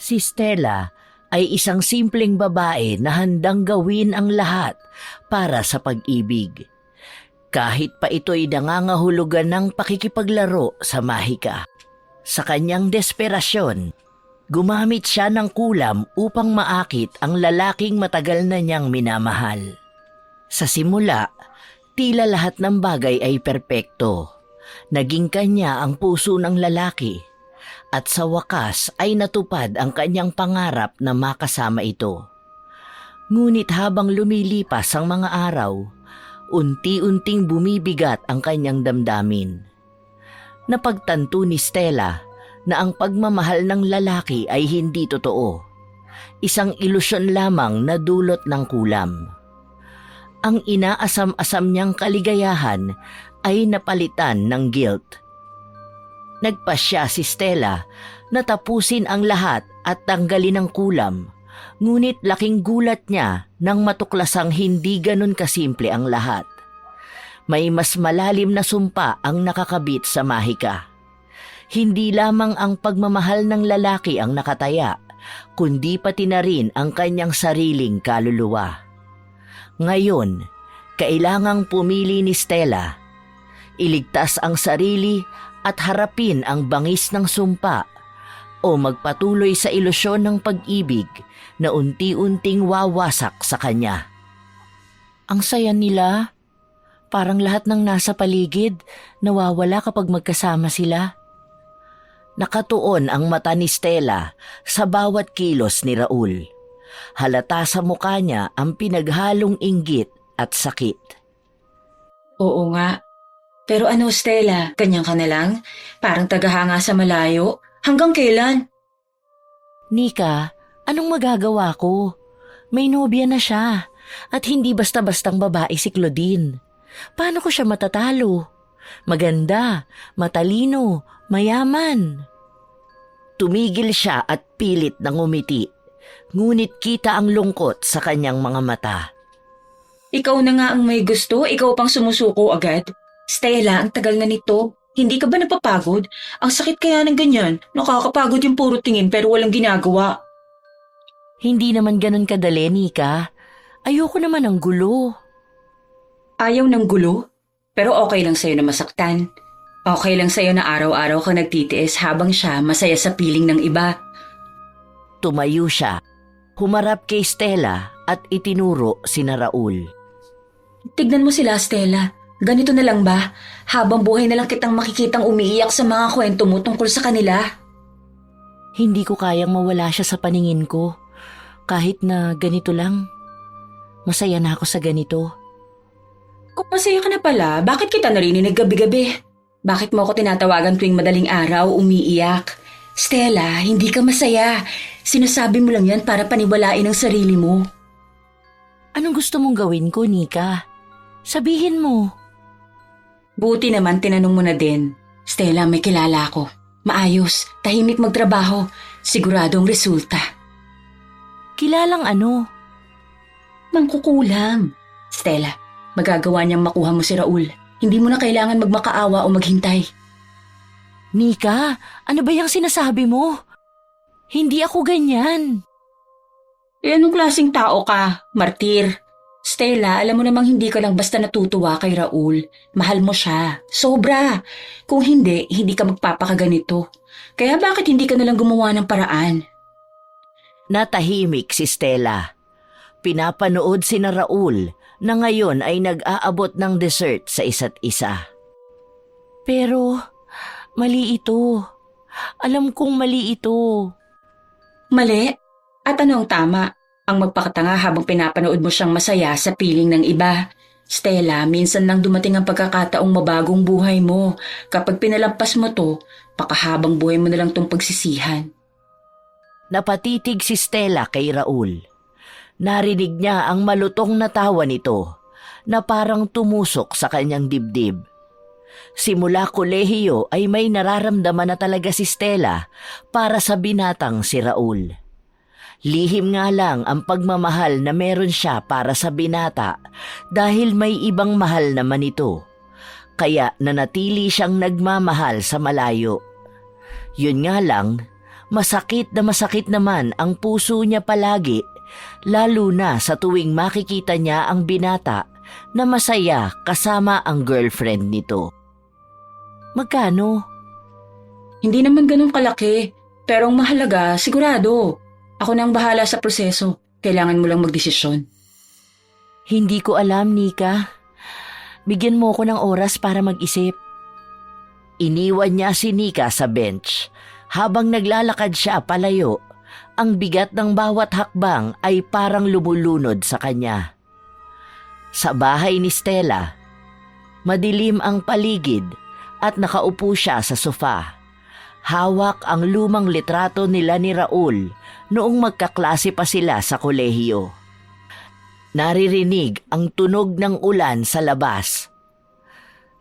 Si Stella ay isang simpleng babae na handang gawin ang lahat para sa pag-ibig. Kahit pa ito'y nangangahulugan ng pakikipaglaro sa Mahika. Sa kanyang desperasyon, gumamit siya ng kulam upang maakit ang lalaking matagal na niyang minamahal. Sa simula, tila lahat ng bagay ay perpekto. Naging kanya ang puso ng lalaki at sa wakas ay natupad ang kanyang pangarap na makasama ito. Ngunit habang lumilipas ang mga araw, unti-unting bumibigat ang kanyang damdamin. Napagtanto ni Stella na ang pagmamahal ng lalaki ay hindi totoo. Isang ilusyon lamang na dulot ng kulam. Ang inaasam-asam niyang kaligayahan ay napalitan ng guilt. Nagpasya si Stella na tapusin ang lahat at tanggalin ang kulam, ngunit laking gulat niya nang matuklasang hindi ganun kasimple ang lahat. May mas malalim na sumpa ang nakakabit sa Mahika. Hindi lamang ang pagmamahal ng lalaki ang nakataya, kundi pati na rin ang kanyang sariling kaluluwa. Ngayon, kailangang pumili ni Stella. Iligtas ang sarili at harapin ang bangis ng sumpa o magpatuloy sa ilusyon ng pag-ibig na unti-unting wawasak sa kanya. Ang saya nila. Parang lahat ng nasa paligid nawawala kapag magkasama sila. Nakatuon ang mata ni Stella sa bawat kilos ni Raul. Halata sa mukha niya ang pinaghalong inggit at sakit. Oo nga. Pero ano, Stella, ganyan ka na lang? Parang tagahanga sa malayo. Hanggang kailan? Nika, anong magagawa ko? May nobya na siya at hindi basta-bastang babae si Claudine. Paano ko siya matatalo? Maganda, matalino, mayaman. Tumigil siya at pilit na ngumiti. Ngunit kita ang lungkot sa kanyang mga mata. Ikaw na nga ang may gusto, ikaw pang sumusuko agad. Stella, ang tagal na nito. Hindi ka ba napapagod? Ang sakit kaya ng ganyan. Nakakapagod yung puro tingin pero walang ginagawa. Hindi naman ganun kadali, Nika. Ayoko naman ng gulo. Ayaw ng gulo? Pero okay lang sa'yo na masaktan. Okay lang sa'yo na araw-araw kang nagtitiis habang siya masaya sa piling ng iba. Tumayo siya, humarap kay Stella at itinuro sina Raul. Tignan mo sila, Stella. Ganito na lang ba? Habang buhay na lang kitang makikitang umiiyak sa mga kwento mo tungkol sa kanila. Hindi ko kayang mawala siya sa paningin ko. Kahit na ganito lang. Masaya na ako sa ganito. Kung masaya ka na pala, bakit kita narinig gabi-gabi? Bakit mo ako tinatawagan tuwing madaling araw umiiyak? Stella, hindi ka masaya. Sinasabi mo lang yan para paniwalain ang sarili mo. Anong gusto mong gawin ko, Nika? Sabihin mo. Buti naman tinanong mo na din. Stella, may kilala ako. Maayos, tahimik magtrabaho. Siguradong resulta. Kilalang ano? Mangkukulam. Stella, magagawa niyang makuha mo si Raul. Hindi mo na kailangan magmakaawa o maghintay. Nika, ano ba yung sinasabi mo? Hindi ako ganyan. Anong klaseng tao ka, martir? Stella, alam mo namang hindi ka lang basta natutuwa kay Raul. Mahal mo siya. Sobra. Kung hindi, hindi ka magpapakaganito. Kaya bakit hindi ka nalang gumawa ng paraan? Natahimik si Stella. Pinapanood sina Raul na ngayon ay nag-aabot ng dessert sa isa't isa. Pero, mali ito. Alam kong mali ito. Mali? At ano ang tama? Ang magpakatanga habang pinapanood mo siyang masaya sa piling ng iba. Stella, minsan lang dumating ang pagkakataong mabagong buhay mo. Kapag pinalampas mo to, pakahabang buhay mo na lang tong pagsisihan. Napatitig si Stella kay Raul. Narinig niya ang malutong na tawa nito na parang tumusok sa kanyang dibdib. Simula kolehiyo ay may nararamdaman na talaga si Stella para sa binatang si Raul. Lihim nga lang ang pagmamahal na meron siya para sa binata dahil may ibang mahal naman ito. Kaya nanatili siyang nagmamahal sa malayo. Yun nga lang, Masakit naman ang puso niya palagi, lalo na sa tuwing makikita niya ang binata na masaya kasama ang girlfriend nito. Magkano? Hindi naman ganun kalaki, pero ang mahalaga, sigurado. Ako nang bahala sa proseso. Kailangan mo lang magdesisyon. Hindi ko alam, Nika. Bigyan mo ko ng oras para mag-isip. Iniwan niya si Nika sa bench. Habang naglalakad siya palayo, ang bigat ng bawat hakbang ay parang lumulunod sa kanya. Sa bahay ni Stella, madilim ang paligid at nakaupo siya sa sofa. Hawak ang lumang litrato nila ni Raul noong magkaklase pa sila sa kolehiyo. Naririnig ang tunog ng ulan sa labas.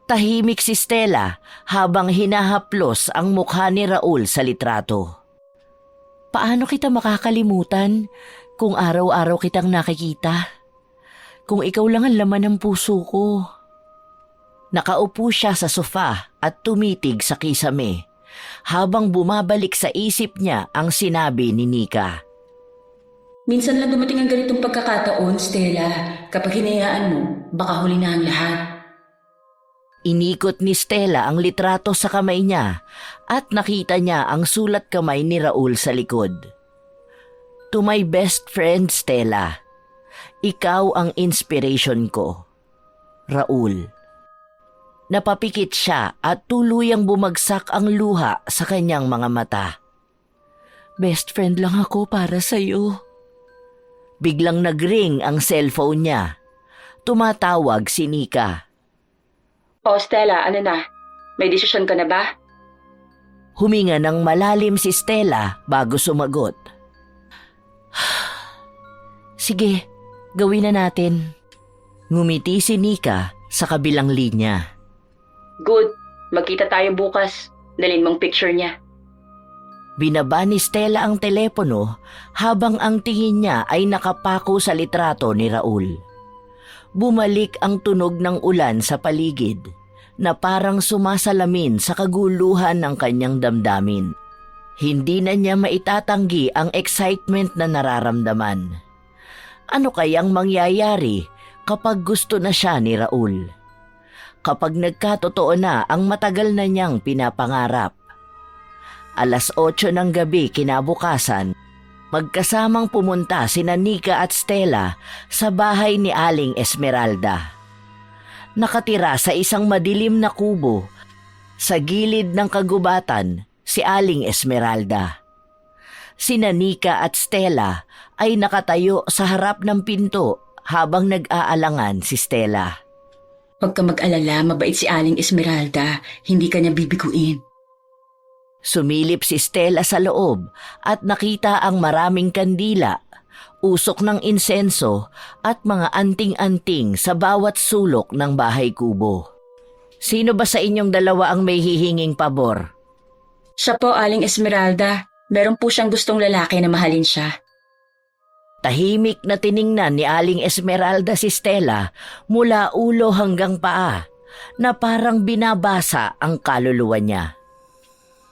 Tahimik si Stella habang hinahaplos ang mukha ni Raul sa litrato. Paano kita makakalimutan kung araw-araw kitang nakikita? Kung ikaw lang ang laman ng puso ko. Nakaupo siya sa sofa at tumitig sa kisame habang bumabalik sa isip niya ang sinabi ni Nika. Minsan lang dumating ang ganitong pagkakataon, Stella. Kapag hinayaan mo, baka huli na ang lahat. Inikot ni Stella ang litrato sa kamay niya at nakita niya ang sulat kamay ni Raul sa likod. To my best friend, Stella. Ikaw ang inspiration ko. Raul. Napapikit siya at tuluyang bumagsak ang luha sa kanyang mga mata. Best friend lang ako para sa'yo. Biglang nagring ang cellphone niya. Tumatawag si Nika. O Stella, ano na? May desisyon ka na ba? Huminga ng malalim si Stella bago sumagot. Sige, gawin na natin. Ngumiti si Nika sa kabilang linya. Good. Magkita tayo bukas. Dalhin mong picture niya. Binaba ni Stella ang telepono habang ang tingin niya ay nakapako sa litrato ni Raul. Bumalik ang tunog ng ulan sa paligid na parang sumasalamin sa kaguluhan ng kanyang damdamin. Hindi na niya maitatanggi ang excitement na nararamdaman. Ano kayang mangyayari kapag gusto na siya ni Raul? Kapag nagkatotoo na ang matagal na niyang pinapangarap. 8:00 ng gabi kinabukasan, magkasamang pumunta sina Nika at Stella sa bahay ni Aling Esmeralda. Nakatira sa isang madilim na kubo, sa gilid ng kagubatan si Aling Esmeralda. Sina Nika at Stella ay nakatayo sa harap ng pinto habang nag-aalangan si Stella. Huwag ka mag-alala, mabait si Aling Esmeralda. Hindi ka niya bibiguin. Sumilip si Stella sa loob at nakita ang maraming kandila, usok ng insenso at mga anting-anting sa bawat sulok ng bahay kubo. Sino ba sa inyong dalawa ang may hihinging pabor? Siya po, Aling Esmeralda. Meron po siyang gustong lalaki na mahalin siya. Tahimik na tiningnan ni Aling Esmeralda si Stella mula ulo hanggang paa na parang binabasa ang kaluluwa niya.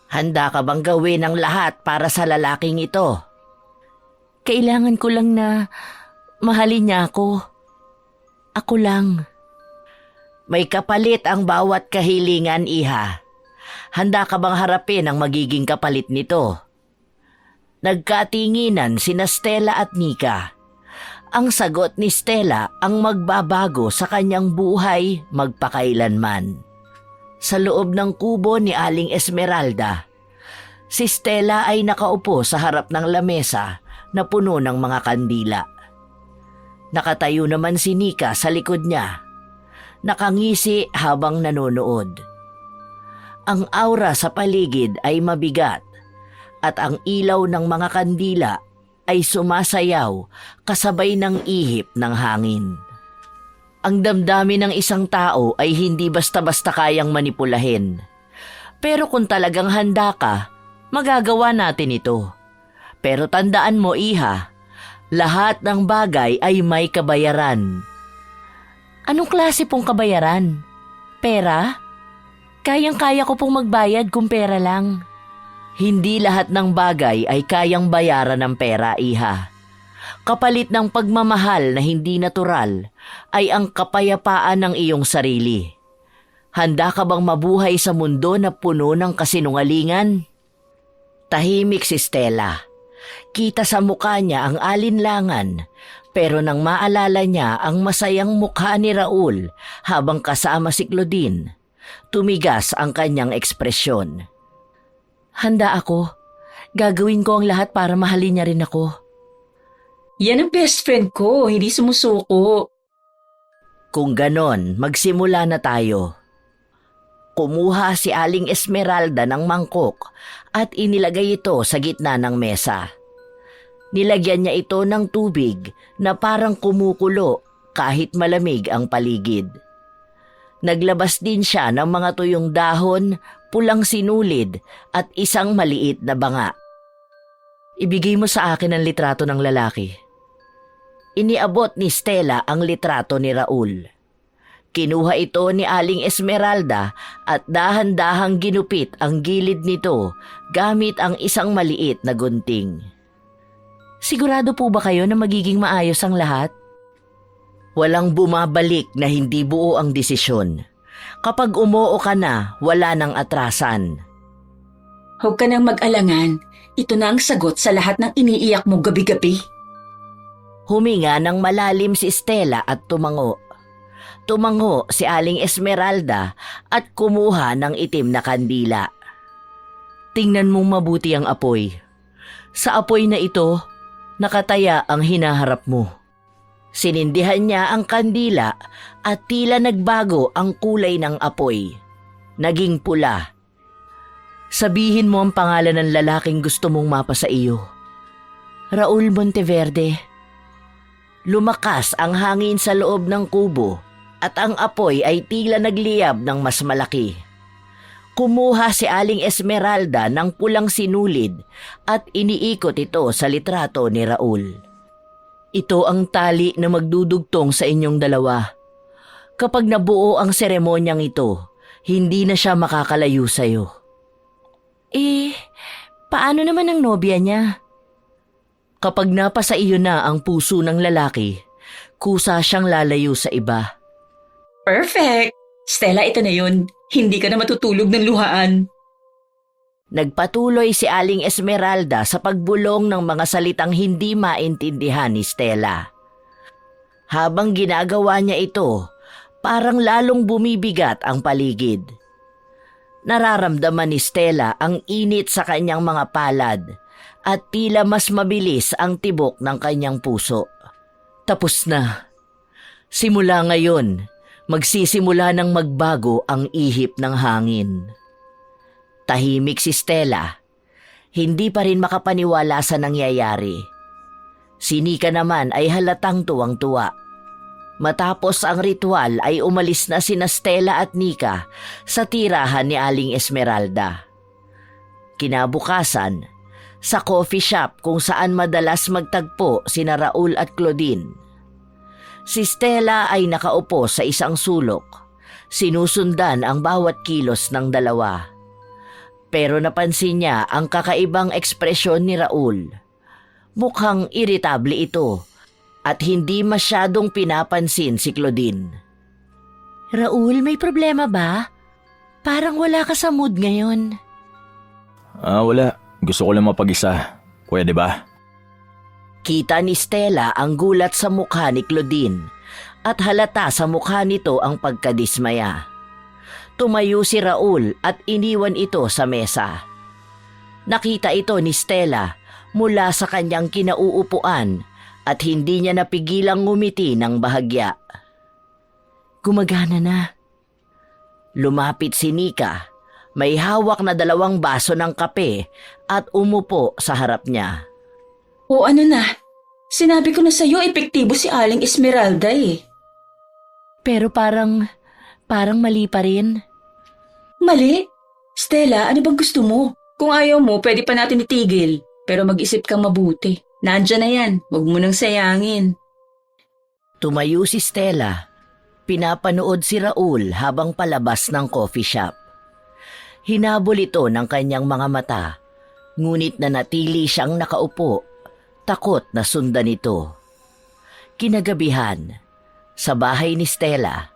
Handa ka bang gawin ang lahat para sa lalaking ito? Kailangan ko lang na mahalin niya ako. Ako lang. May kapalit ang bawat kahilingan, iha. Handa ka bang harapin ang magiging kapalit nito? Nagkatinginan sina Stella at Nika. Ang sagot ni Stella ang magbabago sa kanyang buhay magpakailanman. Sa loob ng kubo ni Aling Esmeralda, si Stella ay nakaupo sa harap ng lamesa na puno ng mga kandila. Nakatayo naman si Nika sa likod niya. Nakangisi habang nanonood. Ang aura sa paligid ay mabigat at ang ilaw ng mga kandila ay sumasayaw kasabay ng ihip ng hangin. Ang damdamin ng isang tao ay hindi basta-basta kayang manipulahin. Pero kung talagang handa ka, magagawa natin ito. Pero tandaan mo, iha, lahat ng bagay ay may kabayaran. Anong klase pong kabayaran? Pera? Kayang-kaya ko pong magbayad kung pera lang. Hindi lahat ng bagay ay kayang bayaran ng pera, iha. Kapalit ng pagmamahal na hindi natural ay ang kapayapaan ng iyong sarili. Handa ka bang mabuhay sa mundo na puno ng kasinungalingan? Tahimik si Stella. Kita sa mukha niya ang alinlangan, pero nang maalala niya ang masayang mukha ni Raul habang kasama si Claudine, tumigas ang kanyang ekspresyon. Handa ako. Gagawin ko ang lahat para mahalin niya rin ako. Yan ang best friend ko, hindi sumusuko. Kung ganon, magsimula na tayo. Kumuha si Aling Esmeralda ng mangkok at inilagay ito sa gitna ng mesa. Nilagyan niya ito ng tubig na parang kumukulo kahit malamig ang paligid. Naglabas din siya ng mga tuyong dahon, pulang sinulid at isang maliit na banga. Ibigay mo sa akin ang litrato ng lalaki. Iniabot ni Stella ang litrato ni Raul. Kinuha ito ni Aling Esmeralda at dahan-dahang ginupit ang gilid nito gamit ang isang maliit na gunting. Sigurado po ba kayo na magiging maayos ang lahat? Walang bumabalik na hindi buo ang desisyon. Kapag umuo ka na, wala nang atrasan. Huwag ka nang mag-alangan. Ito na ang sagot sa lahat ng iniiyak mo gabi-gabi. Huminga ng malalim si Stella at tumango. Tumango si Aling Esmeralda at kumuha ng itim na kandila. Tingnan mong mabuti ang apoy. Sa apoy na ito, nakataya ang hinaharap mo. Sinindihan niya ang kandila at tila nagbago ang kulay ng apoy. Naging pula. Sabihin mo ang pangalan ng lalaking gusto mong mapa sa iyo. Raul Monteverde. Lumakas ang hangin sa loob ng kubo at ang apoy ay tila nagliyab ng mas malaki. Kumuha si Aling Esmeralda ng pulang sinulid at iniikot ito sa litrato ni Raul. Ito ang tali na magdudugtong sa inyong dalawa. Kapag nabuo ang seremonyang ito, hindi na siya makakalayo sa'yo. Paano naman ang nobya niya? Kapag napasa iyo na ang puso ng lalaki, kusa siyang lalayo sa iba. Perfect! Stella, ito na yun. Hindi ka na matutulog ng luhaan. Nagpatuloy si Aling Esmeralda sa pagbulong ng mga salitang hindi maintindihan ni Stella. Habang ginagawa niya ito, parang lalong bumibigat ang paligid. Nararamdaman ni Stella ang init sa kanyang mga palad at tila mas mabilis ang tibok ng kanyang puso. Tapos na. Simula ngayon, magsisimula ng magbago ang ihip ng hangin. Tahimik si Stella. Hindi pa rin makapaniwala sa nangyayari. Si Nika naman ay halatang tuwang-tuwa. Matapos ang ritual ay umalis na sina Stella at Nika sa tirahan ni Aling Esmeralda. Kinabukasan, sa coffee shop kung saan madalas magtagpo sina Raul at Claudine. Si Stella ay nakaupo sa isang sulok. Sinusundan ang bawat kilos ng dalawa. Pero napansin niya ang kakaibang ekspresyon ni Raul. Mukhang iritable ito at hindi masyadong pinapansin si Claudine. Raul, may problema ba? Parang wala ka sa mood ngayon. Wala. Gusto ko lang mapag-isa. Pwede ba? Kita ni Stella ang gulat sa mukha ni Claudine at halata sa mukha nito ang pagkadismaya. Tumayo si Raul at iniwan ito sa mesa. Nakita ito ni Stella mula sa kanyang kinauupuan at hindi niya napigilang ngumiti ng bahagya. Gumagana na. Lumapit si Nika. May hawak na 2 baso ng kape at umupo sa harap niya. O ano na? Sinabi ko na sa'yo, epektibo si Aling Esmeralda eh. Pero parang mali pa rin. Mali? Stella, ano bang gusto mo? Kung ayaw mo, pwede pa natin itigil. Pero mag-isip kang mabuti. Nandyan na yan, huwag mo nang sayangin. Tumayo si Stella. Pinapanood si Raul habang palabas ng coffee shop. Hinabol ito ng kanyang mga mata Ngunit nanatili siyang nakaupo, takot na sundan ito. Kinagabihan, sa bahay ni Stella.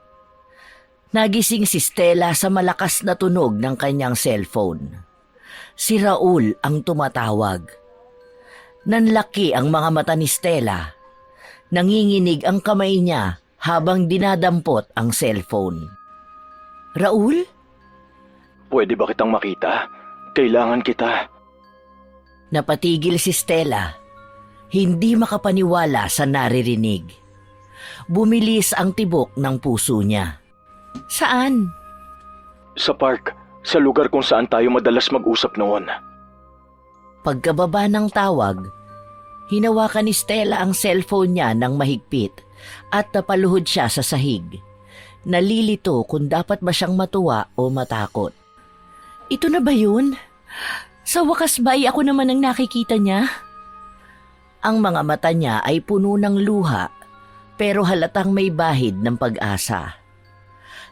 Nagising si Stella sa malakas na tunog ng kanyang cellphone. Si Raul ang tumatawag. Nanlaki ang mga mata ni Stella. Nanginginig ang kamay niya habang dinadampot ang cellphone. Raul? Pwede ba kitang makita? Kailangan kita. Napatigil si Stella. Hindi makapaniwala sa naririnig. Bumilis ang tibok ng puso niya. Saan? Sa park, sa lugar kung saan tayo madalas mag-usap noon. Pagkababa ng tawag, hinawakan ni Stella ang cellphone niya ng mahigpit at napaluhod siya sa sahig. Nalilito kung dapat ba siyang matuwa o matakot. Ito na ba yun? Sa wakas ba ay ako naman ang nakikita niya? Ang mga mata niya ay puno ng luha pero halatang may bahid ng pag-asa.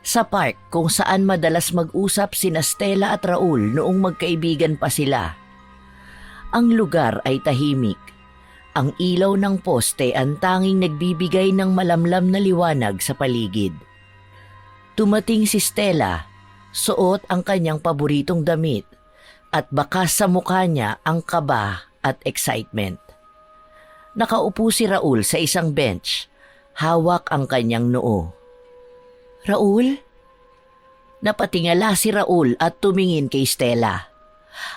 Sa park kung saan madalas mag-usap sina Stella at Raul noong magkaibigan pa sila. Ang lugar ay tahimik. Ang ilaw ng poste ang tanging nagbibigay ng malamlam na liwanag sa paligid. Tumating si Stella, suot ang kanyang paboritong damit at bakas sa mukha niya ang kaba at excitement. Nakaupo si Raul sa isang bench, hawak ang kanyang noo. Raul? Napatingala si Raul at tumingin kay Stella.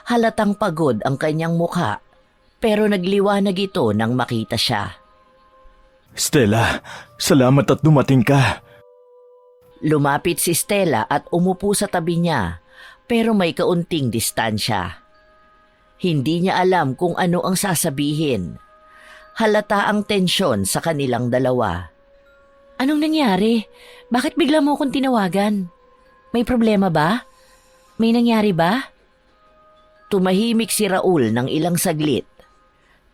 Halatang pagod ang kanyang mukha, pero nagliwanag ito nang makita siya. Stella, salamat at dumating ka. Lumapit si Stella at umupo sa tabi niya, pero may kaunting distansya. Hindi niya alam kung ano ang sasabihin. Halata ang tensyon sa kanilang dalawa. Anong nangyari? Bakit bigla mo akong tinawagan? May problema ba? May nangyari ba? Tumahimik si Raul ng ilang saglit.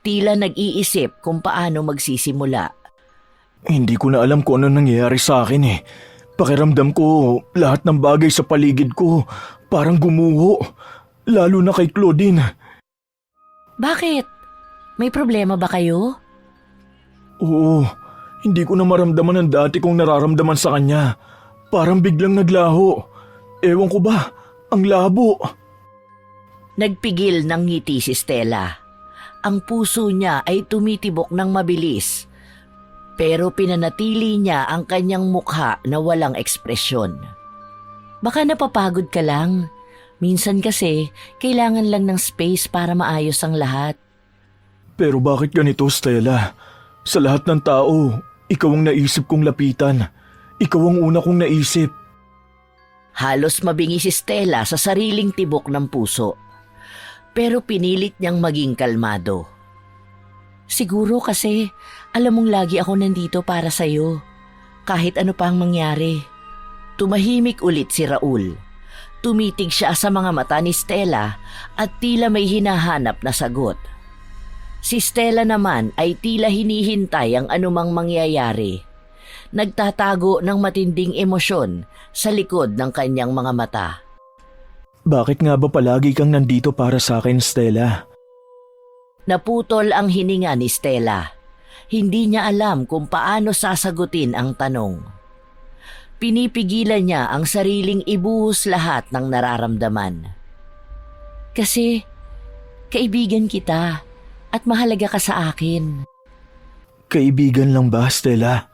Tila nag-iisip kung paano magsisimula. Hindi ko na alam kung ano nangyayari sa akin eh. Pakiramdam ko lahat ng bagay sa paligid ko parang gumuho. Lalo na kay Claudine. Bakit? May problema ba kayo? Oo, hindi ko na maramdaman ang dati kong nararamdaman sa kanya. Parang biglang naglaho. Ewan ko ba, ang labo. Nagpigil ng ngiti si Stella. Ang puso niya ay tumitibok ng mabilis. Pero pinanatili niya ang kanyang mukha na walang ekspresyon. Baka napapagod ka lang. Minsan kasi, kailangan lang ng space para maayos ang lahat. Pero bakit ganito, Stella? Sa lahat ng tao, ikaw ang naisip kong lapitan. Ikaw ang una kong naisip. Halos mabingi si Stella sa sariling tibok ng puso. Pero pinilit niyang maging kalmado. Siguro kasi alam mong lagi ako nandito para sa'yo. Kahit ano pa ang mangyari. Tumahimik ulit si Raul. Tumitig siya sa mga mata ni Stella at tila may hinahanap na sagot. Si Stella naman ay tila hinihintay ang anumang mangyayari. Nagtatago ng matinding emosyon sa likod ng kanyang mga mata. Bakit nga ba palagi kang nandito para sa akin, Stella? Naputol ang hininga ni Stella. Hindi niya alam kung paano sasagutin ang tanong. Pinipigilan niya ang sariling ibuhos lahat ng nararamdaman. Kasi, kaibigan kita at mahalaga ka sa akin. Kaibigan lang ba, Stella?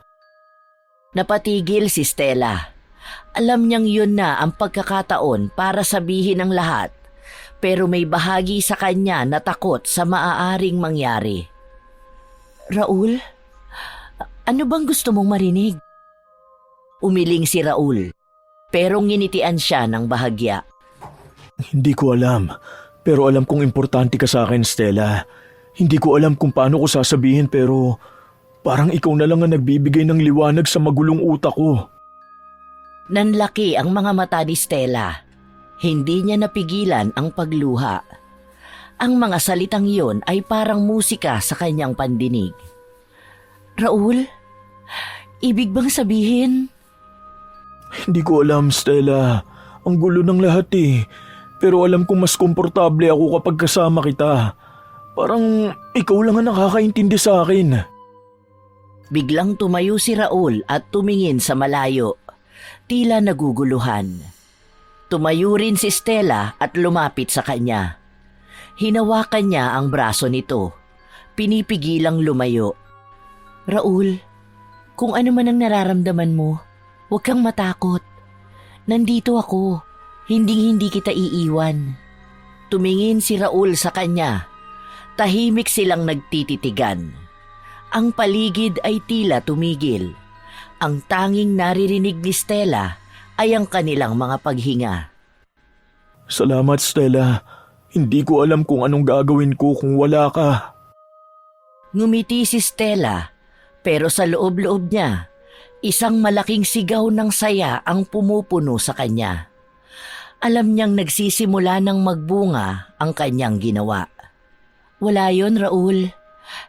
Napatigil si Stella. Alam niyang yun na ang pagkakataon para sabihin ang lahat, pero may bahagi sa kanya na takot sa maaaring mangyari. Raul, ano bang gusto mong marinig? Umiling si Raul, pero nginitian siya ng bahagya. Hindi ko alam, pero alam kong importante ka sa akin, Stella. Hindi ko alam kung paano ko sasabihin pero parang ikaw na lang ang nagbibigay ng liwanag sa magulong utak ko. Nanlaki ang mga mata ni Stella. Hindi niya napigilan ang pagluha. Ang mga salitang iyon ay parang musika sa kanyang pandinig. Raul, ibig bang sabihin? Hindi ko alam, Stella. Ang gulo ng lahat eh. Pero alam kong mas komportable ako kapag kasama kita. Parang ikaw lang ang nakakaintindi sa akin. Biglang tumayo si Raul at tumingin sa malayo. Tila naguguluhan. Tumayo rin si Stella at lumapit sa kanya. Hinawakan niya ang braso nito. Pinipigilang lumayo. Raul, kung ano man ang nararamdaman mo, huwag kang matakot. Nandito ako. Hinding-hindi kita iiwan. Tumingin si Raul sa kanya. Tahimik silang nagtititigan. Ang paligid ay tila tumigil. Ang tanging naririnig ni Stella ay ang kanilang mga paghinga. Salamat, Stella. Hindi ko alam kung anong gagawin ko kung wala ka. Ngumiti si Stella, pero sa loob-loob niya, isang malaking sigaw ng saya ang pumupuno sa kanya. Alam niyang nagsisimula ng magbunga ang kanyang ginawa. Wala yon, Raul.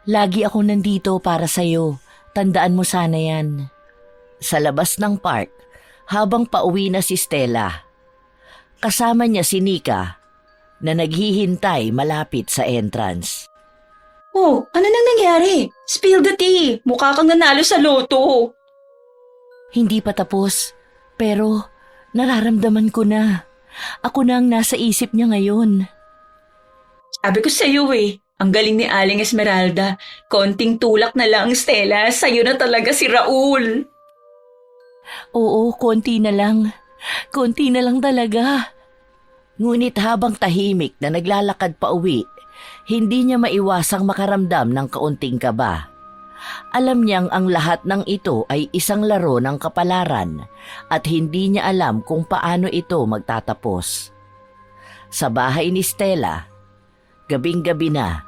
Lagi ako nandito para sa'yo. Tandaan mo sana yan. Sa labas ng park, habang pauwi na si Stella, kasama niya si Nika na naghihintay malapit sa entrance. Oh, ano nang nangyari? Spill the tea. Mukha kang nanalo sa loto. Hindi pa tapos, pero nararamdaman ko na. Ako na ang nasa isip niya ngayon. Sabi ko sa'yo ang galing ni Aling Esmeralda. Konting tulak na lang, Stella. Sa'yo na talaga si Raul. Oo, konti na lang. Konti na lang talaga. Ngunit habang tahimik na naglalakad pa uwi, hindi niya maiwasang makaramdam ng kaunting kaba. Alam niyang ang lahat ng ito ay isang laro ng kapalaran at hindi niya alam kung paano ito magtatapos. Sa bahay ni Stella, gabing-gabi na,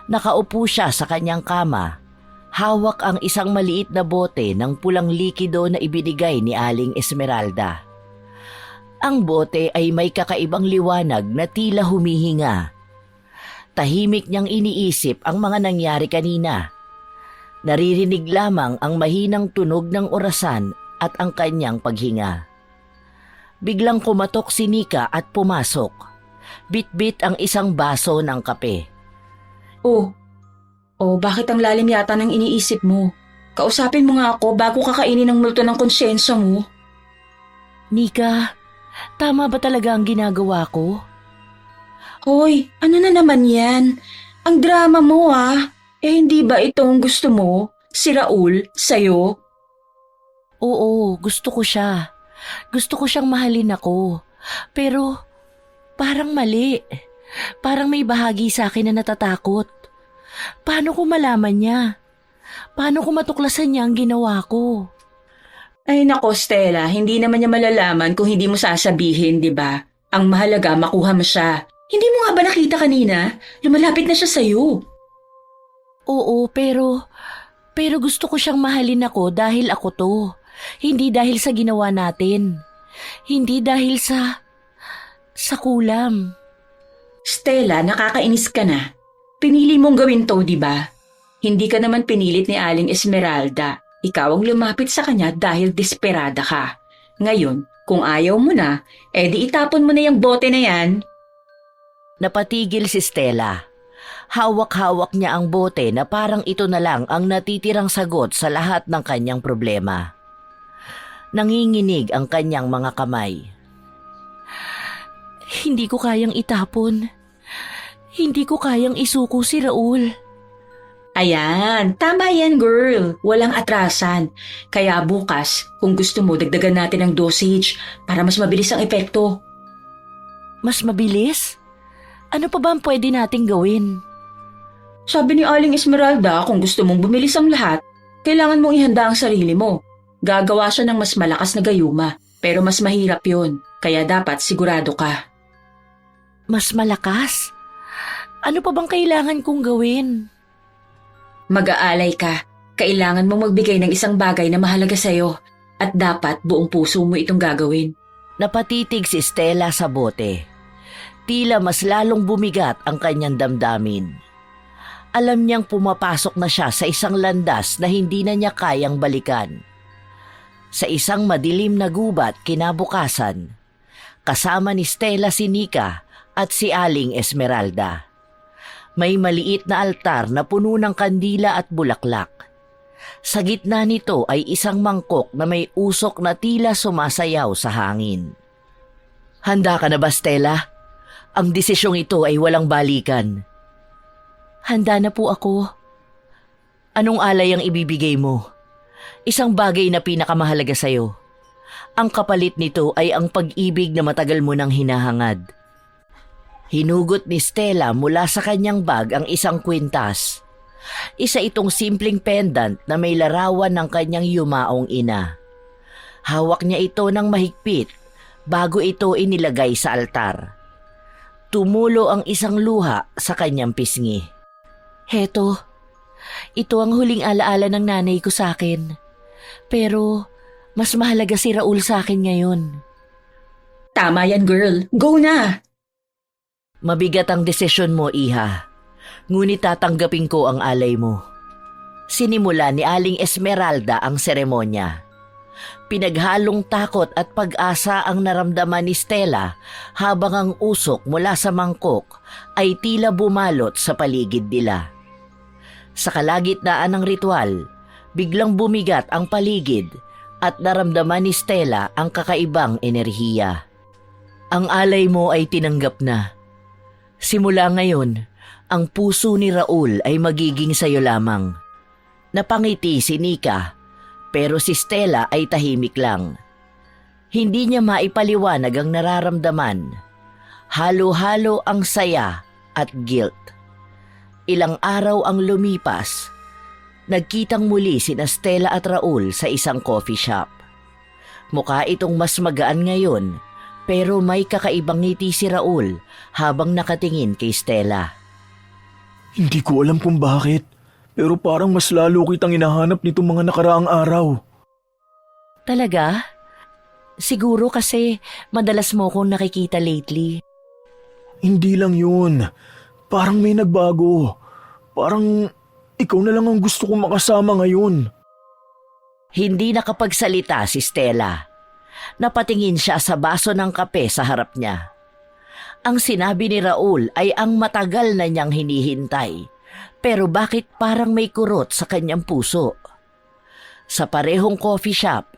nakaupo siya sa kanyang kama. Hawak ang isang maliit na bote ng pulang likido na ibinigay ni Aling Esmeralda. Ang bote ay may kakaibang liwanag na tila humihinga. Tahimik niyang iniisip ang mga nangyari kanina. Naririnig lamang ang mahinang tunog ng orasan at ang kanyang paghinga. Biglang kumatok si Nika at pumasok. Bit-bit ang isang baso ng kape. Oh, bakit ang lalim yata ng iniisip mo? Kausapin mo nga ako bago kakainin ng multo ng konsyensya mo. Nika, tama ba talaga ang ginagawa ko? Hoy, ano na naman yan? Ang drama mo hindi ba itong gusto mo? Si Raul, sa'yo? Oo, gusto ko siya. Gusto ko siyang mahalin ako. Pero parang mali. Parang may bahagi sa akin na natatakot. Paano ko malaman niya? Paano ko matuklasan niya ang ginawa ko? Ay nako, Stella, hindi naman niya malalaman kung hindi mo sasabihin, di ba? Ang mahalaga, makuha mo siya. Hindi mo nga ba nakita kanina? Lumalapit na siya sa'yo. Oo, pero gusto ko siyang mahalin ako dahil ako to. Hindi dahil sa ginawa natin. Hindi dahil sa kulam. Stella, nakakainis ka na. Pinili mong gawin to, di ba? Hindi ka naman pinilit ni Aling Esmeralda. Ikaw ang lumapit sa kanya dahil desperada ka. Ngayon, kung ayaw mo na, edi itapon mo na yung bote na yan. Napatigil si Stella. Hawak-hawak niya ang bote na parang ito na lang ang natitirang sagot sa lahat ng kanyang problema. Nanginginig ang kanyang mga kamay. Hindi ko kayang itapon. Hindi ko kayang isuko si Raul. Ayan, tama yan girl. Walang atrasan. Kaya bukas, kung gusto mo, dagdagan natin ang dosage para mas mabilis ang epekto. Mas mabilis? Ano pa ba ang pwede nating gawin? Sabi ni Aling Esmeralda, kung gusto mong bumilis ang lahat, kailangan mong ihanda ang sarili mo. Gagawa siya ng mas malakas na gayuma, pero mas mahirap yun. Kaya dapat sigurado ka. Mas malakas? Ano pa bang kailangan kong gawin? Mag-aalay ka. Kailangan mong magbigay ng isang bagay na mahalaga sa'yo. At dapat buong puso mo itong gagawin. Napatitig si Stella sa bote. Tila mas lalong bumigat ang kanyang damdamin. Alam niyang pumapasok na siya sa isang landas na hindi na niya kayang balikan. Sa isang madilim na gubat kinabukasan, kasama ni Stella si Nika at si Aling Esmeralda. May maliit na altar na puno ng kandila at bulaklak. Sa gitna nito ay isang mangkok na may usok na tila sumasayaw sa hangin. Handa ka na ba, Stella? Ang desisyong ito ay walang balikan. Handa na po ako. Anong alay ang ibibigay mo? Isang bagay na pinakamahalaga sa'yo. Ang kapalit nito ay ang pag-ibig na matagal mo nang hinahangad. Hinugot ni Stella mula sa kanyang bag ang isang kwintas. Isa itong simpleng pendant na may larawan ng kanyang yumaong ina. Hawak niya ito ng mahigpit bago ito inilagay sa altar. Tumulo ang isang luha sa kanyang pisngi. Heto, ito ang huling alaala ng nanay ko sa akin. Pero mas mahalaga si Raul sa akin ngayon. Tama yan, girl. Go na! Mabigat ang desisyon mo, Iha. Ngunit tatanggapin ko ang alay mo. Sinimula ni Aling Esmeralda ang seremonya. Pinaghalong takot at pag-asa ang naramdaman ni Stella habang ang usok mula sa mangkok ay tila bumalot sa paligid nila. Sa kalagitnaan ng ritual, biglang bumigat ang paligid at naramdaman ni Stella ang kakaibang enerhiya. Ang alay mo ay tinanggap na. Simula ngayon, ang puso ni Raul ay magiging sayo lamang. Napangiti si Nika, pero si Stella ay tahimik lang. Hindi niya maipaliwanag ang nararamdaman. Halo-halo ang saya at guilt. Ilang araw ang lumipas. Nagkitang muli sina Stella at Raul sa isang coffee shop. Mukha itong mas magaan ngayon, pero may kakaibang ngiti si Raul habang nakatingin kay Stella. Hindi ko alam kung bakit, pero parang mas lalo kitang hinahanap nitong mga nakaraang araw. Talaga? Siguro kasi madalas mo akong nakikita lately. Hindi lang yun. Parang may nagbago. Parang ikaw na lang ang gusto kong makasama ngayon. Hindi nakapagsalita si Stella. Napatingin siya sa baso ng kape sa harap niya. Ang sinabi ni Raul ay ang matagal na niyang hinihintay. Pero bakit parang may kurot sa kanyang puso? Sa parehong coffee shop,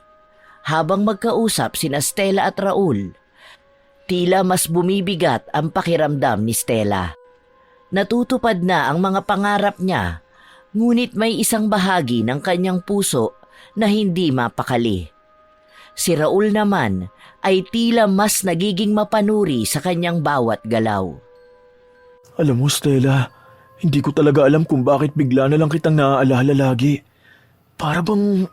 habang magkausap sina Stella at Raul, tila mas bumibigat ang pakiramdam ni Stella. Natutupad na ang mga pangarap niya, ngunit may isang bahagi ng kanyang puso na hindi mapakali. Si Raul naman ay tila mas nagiging mapanuri sa kanyang bawat galaw. Alam mo, Stella, hindi ko talaga alam kung bakit bigla na lang kitang naaalala lagi. Para bang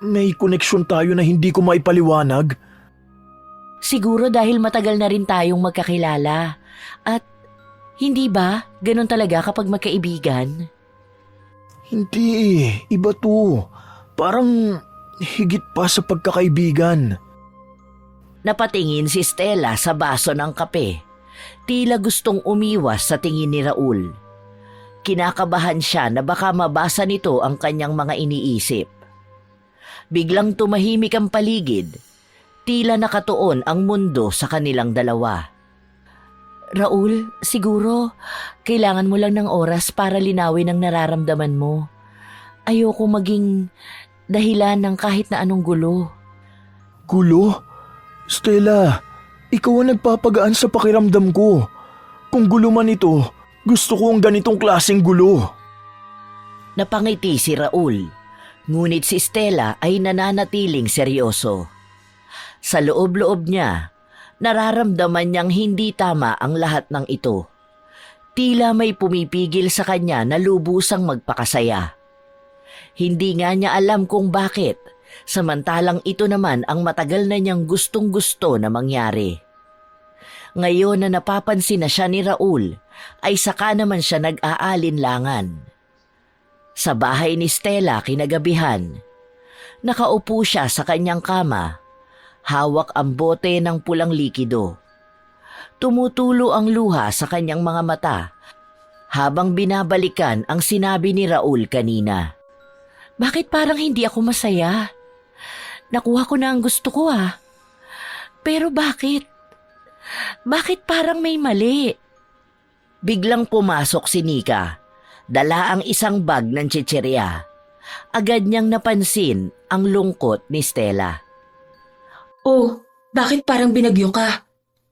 may koneksyon tayo na hindi ko maipaliwanag? Siguro dahil matagal na rin tayong magkakilala. At hindi ba ganun talaga kapag magkaibigan? Hindi, iba to. Parang higit pa sa pagkakaibigan. Napatingin si Stella sa baso ng kape. Tila gustong umiwas sa tingin ni Raul. Kinakabahan siya na baka mabasa nito ang kanyang mga iniisip. Biglang tumahimik ang paligid. Tila nakatuon ang mundo sa kanilang dalawa. Raul, siguro kailangan mo lang ng oras para linawin ang nararamdaman mo. Ayoko maging dahilan ng kahit na anong gulo. Gulo? Stella, ikaw ang nagpapagaan sa pakiramdam ko. Kung gulo man ito, gusto ko ang ganitong klaseng gulo. Napangiti si Raul, ngunit si Stella ay nananatiling seryoso. Sa loob-loob niya, nararamdaman niyang hindi tama ang lahat ng ito. Tila may pumipigil sa kanya na lubusang magpakasaya. Hindi nga niya alam kung bakit, samantalang ito naman ang matagal na niyang gustong-gusto na mangyari. Ngayon na napapansin na siya ni Raul, ay saka naman siya nag-aalinlangan. Sa bahay ni Stella kinagabihan, nakaupo siya sa kanyang kama, hawak ang bote ng pulang likido. Tumutulo ang luha sa kanyang mga mata habang binabalikan ang sinabi ni Raul kanina. Bakit parang hindi ako masaya? Nakuha ko na ang gusto ko . Pero bakit? Bakit parang may mali? Biglang pumasok si Nika. Dala ang isang bag ng chichirya. Agad niyang napansin ang lungkot ni Stella. Oh, bakit parang binagyo ka?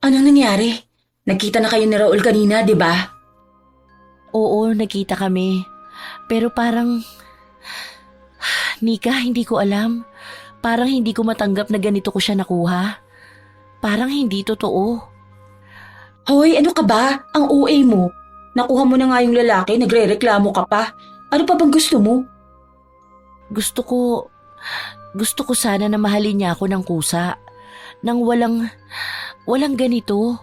Anong nangyari? Nagkita na kayo ni Raul kanina, di ba? Oo, nakita kami. Pero parang... Nika, hindi ko alam. Parang hindi ko matanggap na ganito ko siya nakuha. Parang hindi totoo. Hoy, ano ka ba? Ang OA mo. Nakuha mo na nga yung lalaki, nagre-reklamo ka pa. Ano pa bang gusto mo? Gusto ko sana na mahalin niya ako ng kusa. Nang walang ganito.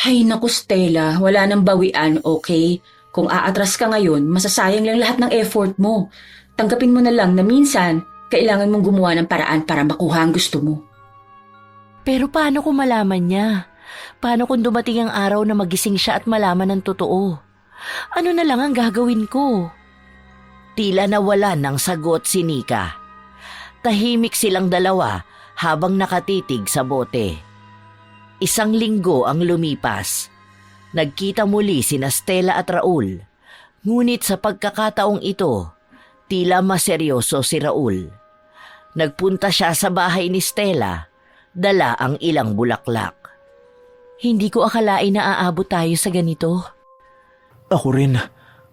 Hay naku Stella, wala nang bawian, okay? Kung aatras ka ngayon, masasayang lang lahat ng effort mo. Tanggapin mo na lang na minsan, kailangan mong gumawa ng paraan para makuha ang gusto mo. Pero paano ko malaman niya? Paano kung dumating ang araw na magising siya at malaman ng totoo? Ano na lang ang gagawin ko? Tila nawala ng sagot si Nika. Tahimik silang dalawa habang nakatitig sa bote. 1 linggo ang lumipas. Nagkita muli sina Stella at Raul. Ngunit sa pagkakataong ito, tila maseryoso si Raul. Nagpunta siya sa bahay ni Stella, dala ang ilang bulaklak. Hindi ko akalain na aabot tayo sa ganito. Ako rin.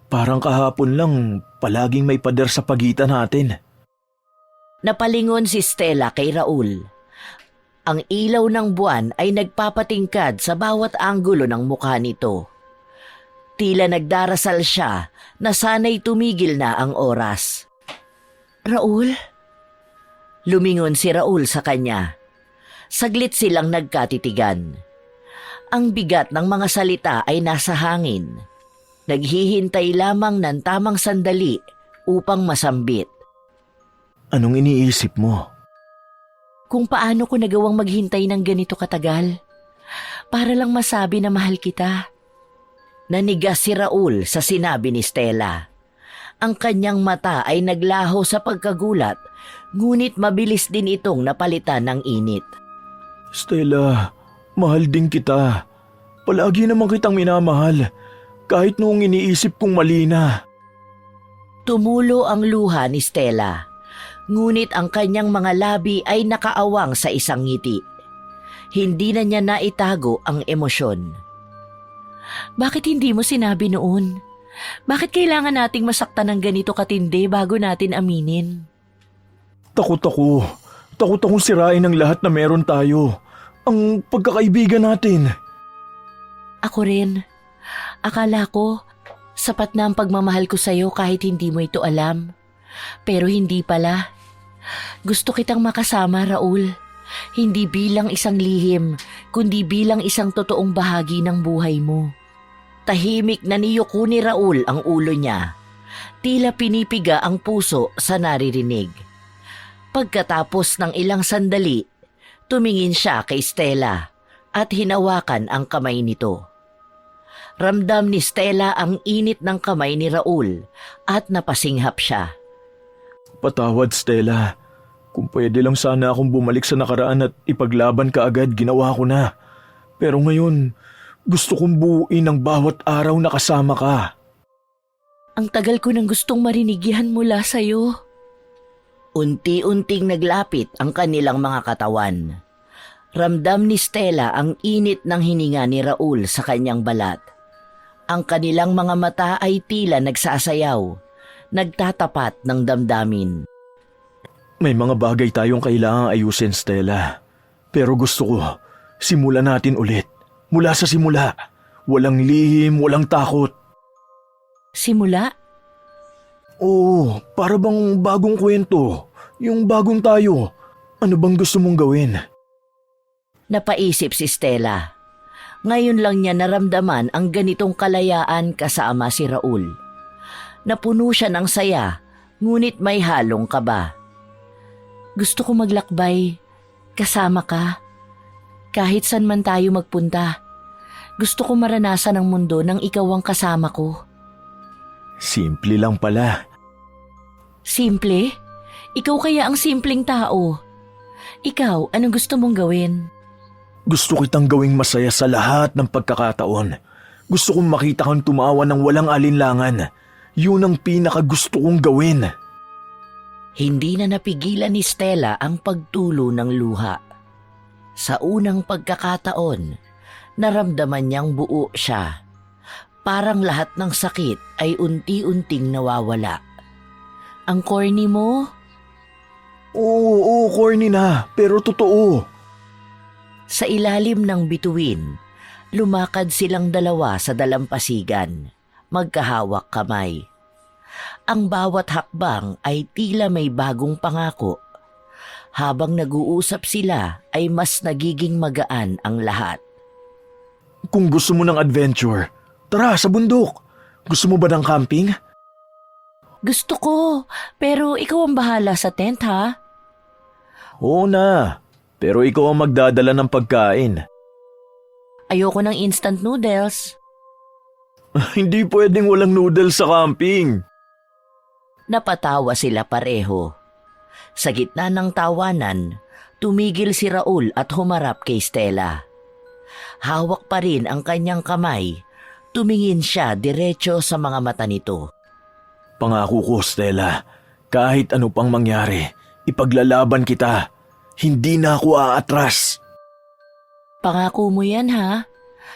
Parang kahapon lang, palaging may pader sa pagitan natin. Napalingon si Stella kay Raul. Ang ilaw ng buwan ay nagpapatingkad sa bawat anggulo ng mukha nito. Tila nagdarasal siya na sana'y tumigil na ang oras. Raul? Lumingon si Raul sa kanya. Saglit silang nagkatitigan. Ang bigat ng mga salita ay nasa hangin. Naghihintay lamang ng tamang sandali upang masambit. Anong iniisip mo? Kung paano ko nagawang maghintay ng ganito katagal. Para lang masabi na mahal kita. Nanigas si Raul sa sinabi ni Stella. Ang kanyang mata ay naglaho sa pagkagulat, ngunit mabilis din itong napalitan ng init. Stella, mahal din kita. Palagi naman kitang minamahal, kahit noong iniisip kong mali na. Tumulo ang luha ni Stella. Ngunit ang kanyang mga labi ay nakaawang sa isang ngiti. Hindi na niya naitago ang emosyon. Bakit hindi mo sinabi noon? Bakit kailangan nating masaktan ng ganito katindi bago natin aminin? Takot ako. Takot akong sirain ang lahat na meron tayo. Ang pagkakaibigan natin. Ako rin. Akala ko, sapat na ang pagmamahal ko sa'yo kahit hindi mo ito alam. Pero hindi pala. Gusto kitang makasama, Raul. Hindi bilang isang lihim, kundi bilang isang totoong bahagi ng buhay mo. Tahimik na niyuko ni Raul ang ulo niya. Tila pinipiga ang puso sa naririnig. Pagkatapos ng ilang sandali, tumingin siya kay Stella at hinawakan ang kamay nito. Ramdam ni Stella ang init ng kamay ni Raul at napasinghap siya. Patawad, Stella. Kung pwede lang sana akong bumalik sa nakaraan at ipaglaban ka agad, ginawa ko na. Pero ngayon, gusto kong buuin ang bawat araw na kasama ka. Ang tagal ko nang gustong marinig yan mula sa'yo. Unti-unting naglapit ang kanilang mga katawan. Ramdam ni Stella ang init ng hininga ni Raul sa kanyang balat. Ang kanilang mga mata ay tila nagsasayaw, nagtatapat ng damdamin. May mga bagay tayong kailangang ayusin, Stella. Pero gusto ko, simulan natin ulit. Mula sa simula. Walang lihim, walang takot. Simula? Oo, para bang bagong kwento. Yung bagong tayo. Ano bang gusto mong gawin? Napaisip si Stella. Ngayon lang niya naramdaman ang ganitong kalayaan kasama si Raul. Napuno siya ng saya, ngunit may halong kaba. Gusto ko maglakbay, kasama ka. Kahit saan man tayo magpunta, gusto ko maranasan ang mundo nang ikaw ang kasama ko. Simple lang pala. Simple? Ikaw kaya ang simpleng tao. Ikaw, anong gusto mong gawin? Gusto kitang gawing masaya sa lahat ng pagkakataon. Gusto kong makita kang tumawa ng walang alinlangan. Yun ang pinakagusto kong gawin. Hindi na napigilan ni Stella ang pagtulo ng luha. Sa unang pagkakataon, naramdaman niyang buo siya. Parang lahat ng sakit ay unti-unting nawawala. Ang corny mo? Oo, corny na, pero totoo. Sa ilalim ng bituin, lumakad silang dalawa sa dalampasigan, magkahawak kamay. Ang bawat hakbang ay tila may bagong pangako. Habang nag-uusap sila ay mas nagiging magaan ang lahat. Kung gusto mo ng adventure, tara sa bundok. Gusto mo ba ng camping? Gusto ko, pero ikaw ang bahala sa tent ha? Oo na, pero ikaw ang magdadala ng pagkain. Ayoko ng instant noodles. Hindi pwedeng walang noodles sa camping. Napatawa sila pareho. Sa gitna ng tawanan, tumigil si Raul at humarap kay Stella. Hawak pa rin ang kanyang kamay, tumingin siya diretso sa mga mata nito. Pangako ko, Stella, kahit ano pang mangyari, ipaglalaban kita. Hindi na ako aatras. Pangako mo yan ha?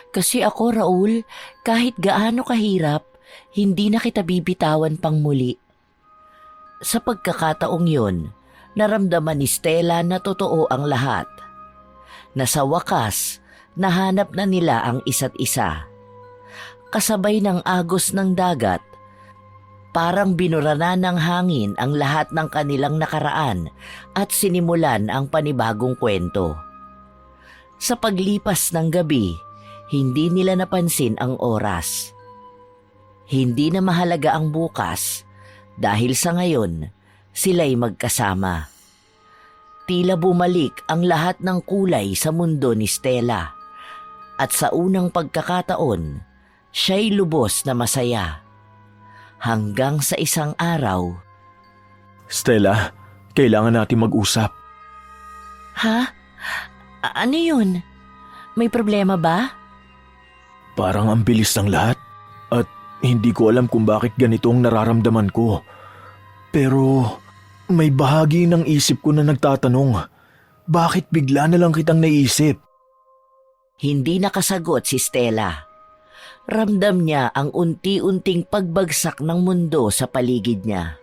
Kasi ako, Raul, kahit gaano kahirap, hindi na kita bibitawan pang muli. Sa pagkakataong yun, naramdaman ni Stella na totoo ang lahat. Na sa wakas, nahanap na nila ang isa't isa. Kasabay ng agos ng dagat, parang binurana ng hangin ang lahat ng kanilang nakaraan at sinimulan ang panibagong kwento. Sa paglipas ng gabi, hindi nila napansin ang oras. Hindi na mahalaga ang bukas dahil sa ngayon, sila'y magkasama. Tila bumalik ang lahat ng kulay sa mundo ni Stella. At sa unang pagkakataon, siya'y lubos na masaya. Hanggang sa isang araw. Stella, kailangan natin mag-usap. Ha? Ano yun? May problema ba? Parang ang bilis ng lahat at hindi ko alam kung bakit ganito ang nararamdaman ko. Pero may bahagi ng isip ko na nagtatanong, bakit bigla na lang kitang naisip? Hindi nakasagot si Stella. Ramdam niya ang unti-unting pagbagsak ng mundo sa paligid niya.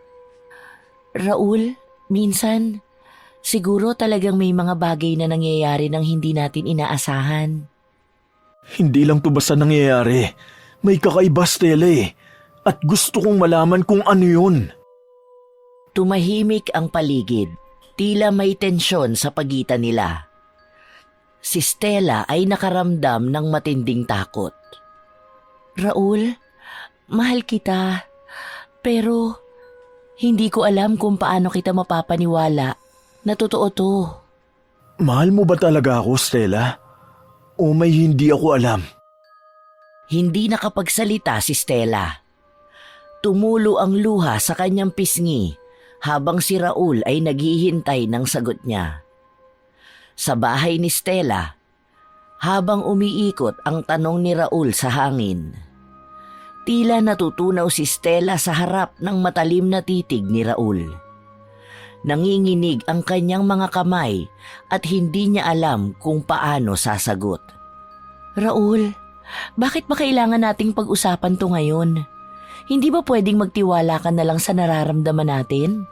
Raul, minsan, siguro talagang may mga bagay na nangyayari nang hindi natin inaasahan. Hindi lang to basta nangyayari. May kakaiba, Stella eh. At gusto kong malaman kung ano yun. Tumahimik ang paligid. Tila may tensyon sa pagitan nila. Si Stella ay nakaramdam ng matinding takot. Raul, mahal kita. Pero hindi ko alam kung paano kita mapapaniwala na totoo to. Mahal mo ba talaga ako, Stella? O may hindi ako alam? Hindi nakapagsalita si Stella. Tumulo ang luha sa kanyang pisngi habang si Raul ay naghihintay ng sagot niya. Sa bahay ni Stella, habang umiikot ang tanong ni Raul sa hangin, tila natutunaw si Stella sa harap ng matalim na titig ni Raul. Nanginginig ang kanyang mga kamay at hindi niya alam kung paano sasagot. Raul, bakit ba kailangan nating pag-usapan to ngayon? Hindi ba pwedeng magtiwala ka na lang sa nararamdaman natin?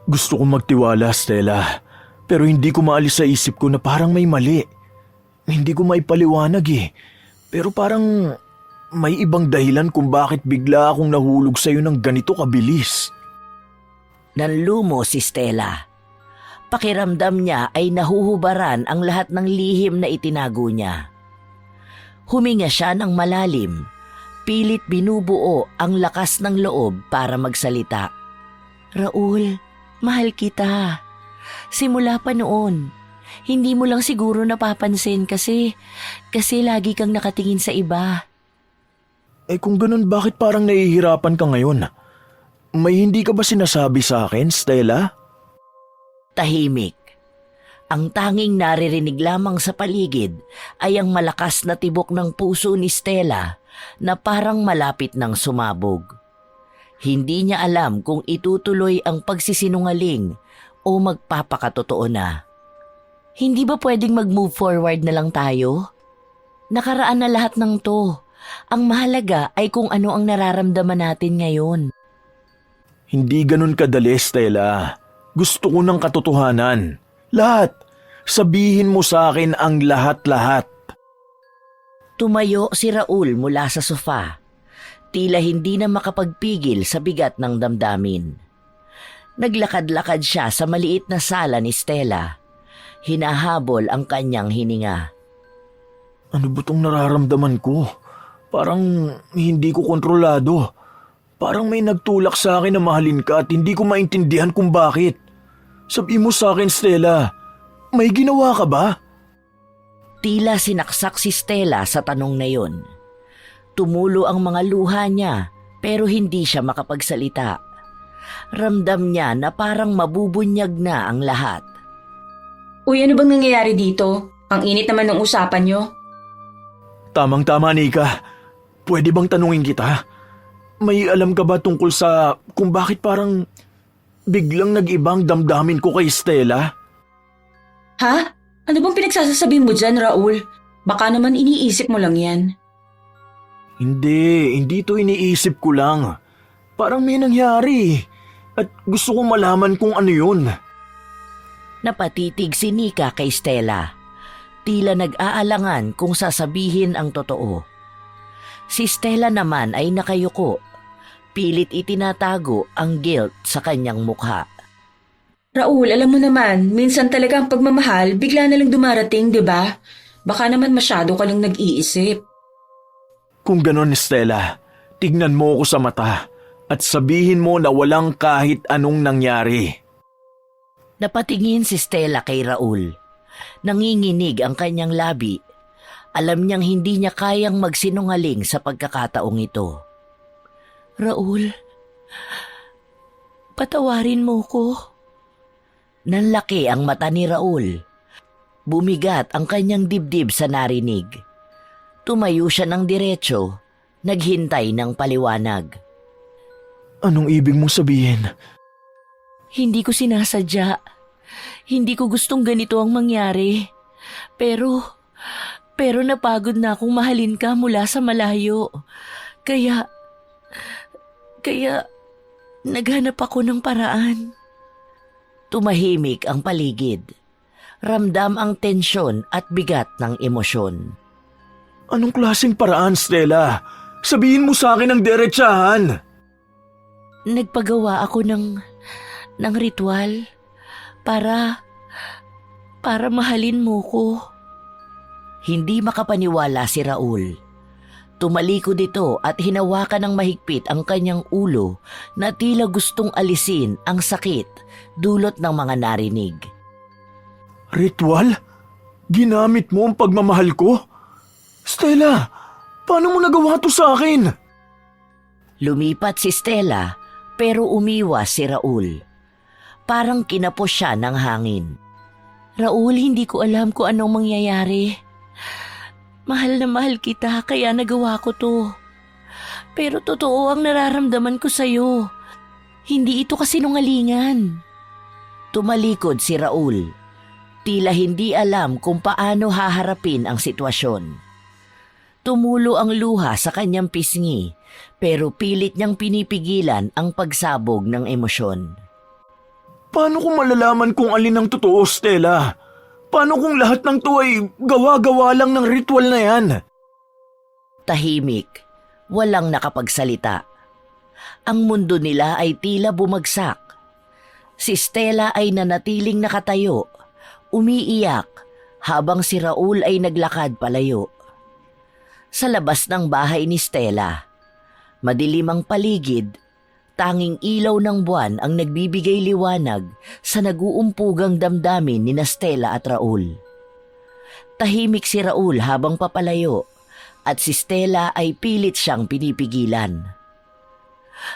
Gusto kong magtiwala, Stella. Pero hindi ko maalis sa isip ko na parang may mali. Hindi ko maipaliwanag eh. Pero parang may ibang dahilan kung bakit bigla akong nahulog sa'yo ng ganito kabilis. Nanlumo si Stella. Pakiramdam niya ay nahuhubaran ang lahat ng lihim na itinago niya. Huminga siya ng malalim, pilit binubuo ang lakas ng loob para magsalita. Raul, mahal kita. Simula pa noon, hindi mo lang siguro napapansin kasi lagi kang nakatingin sa iba. Eh kung ganun, bakit parang nahihirapan ka ngayon? May hindi ka ba sinasabi sa akin, Stella? Tahimik. Ang tanging naririnig lamang sa paligid ay ang malakas na tibok ng puso ni Stella na parang malapit ng sumabog. Hindi niya alam kung itutuloy ang pagsisinungaling o magpapakatotoo na. Hindi ba pwedeng mag-move forward na lang tayo? Nakaraan na lahat ng to. Ang mahalaga ay kung ano ang nararamdaman natin ngayon. Hindi ganun kadali, Stella. Gusto ko ng katotohanan. Lahat. Sabihin mo sa akin ang lahat-lahat. Tumayo si Raul mula sa sofa. Tila hindi na makapagpigil sa bigat ng damdamin. Naglakad-lakad siya sa maliit na sala ni Stella. Hinahabol ang kanyang hininga. Ano ba itong nararamdaman ko? Parang hindi ko kontrolado. Parang may nagtulak sa akin na mahalin ka at hindi ko maintindihan kung bakit. Sabi mo sa akin, Stella, may ginawa ka ba? Tila sinaksak si Stella sa tanong na yon. Tumulo ang mga luha niya pero hindi siya makapagsalita. Ramdam niya na parang mabubunyag na ang lahat. Uy, ano bang nangyayari dito? Ang init naman ng usapan nyo. Tamang-tama, Nika. Pwede bang tanungin kita? May alam ka ba tungkol sa kung bakit parang biglang nag-ibang damdamin ko kay Stella? Ha? Ano bang pinagsasasabi mo dyan, Raul? Baka naman iniisip mo lang yan. Hindi to iniisip ko lang. Parang may nangyari. At gusto kong malaman kung ano yun. Napatitig si Nika kay Stella. Tila nag-aalangan kung sasabihin ang totoo. Si Stella naman ay nakayuko. Pilit itinatago ang guilt sa kanyang mukha. Raul, alam mo naman, minsan talaga ang pagmamahal bigla na lang dumarating, di ba? Baka naman masyado ka lang nag-iisip. Kung ganon, Stella, tignan mo ako sa mata at sabihin mo na walang kahit anong nangyari. Napatingin si Stella kay Raul. Nanginginig ang kanyang labi. Alam niyang hindi niya kayang magsinungaling sa pagkakataong ito. Raul, patawarin mo ko. Nanlaki ang mata ni Raul. Bumigat ang kanyang dibdib sa narinig. Tumayo siya ng diretso, naghintay ng paliwanag. Anong ibig mong sabihin? Hindi ko sinasadya. Hindi ko gustong ganito ang mangyari. Pero napagod na akong mahalin ka mula sa malayo. Kaya naghanap ako ng paraan. Tumahimik ang paligid. Ramdam ang tensyon at bigat ng emosyon. Anong klaseng paraan, Stella? Sabihin mo sa akin ang diretsahan. Nagpagawa ako ng ritual para mahalin mo ko. Hindi makapaniwala si Raul. Tumalikod ito at hinawakan ng mahigpit ang kanyang ulo na tila gustong alisin ang sakit dulot ng mga narinig. Ritual? Ginamit mo ang pagmamahal ko? Stella, paano mo nagawa to sa akin? Lumipat si Stella pero umiwas si Raul. Parang kinapos siya ng hangin. Raul, hindi ko alam kung anong mangyayari. Mahal na mahal kita kaya nagawa ko to. Pero totoo ang nararamdaman ko sa'yo. Hindi ito kasinungalingan. Tumalikod si Raul. Tila hindi alam kung paano haharapin ang sitwasyon. Tumulo ang luha sa kanyang pisngi pero pilit niyang pinipigilan ang pagsabog ng emosyon. Paano ko malalaman kung alin ang totoo, Stella? Paano kung lahat ng to ay gawa-gawa lang ng ritual na yan? Tahimik, walang nakapagsalita. Ang mundo nila ay tila bumagsak. Si Stella ay nanatiling nakatayo, umiiyak, habang si Raul ay naglakad palayo. Sa labas ng bahay ni Stella, madilim ang paligid, tanging ilaw ng buwan ang nagbibigay liwanag sa nag-uumpugang damdamin ni Stella at Raul. Tahimik si Raul habang papalayo at si Stella ay pilit siyang pinipigilan.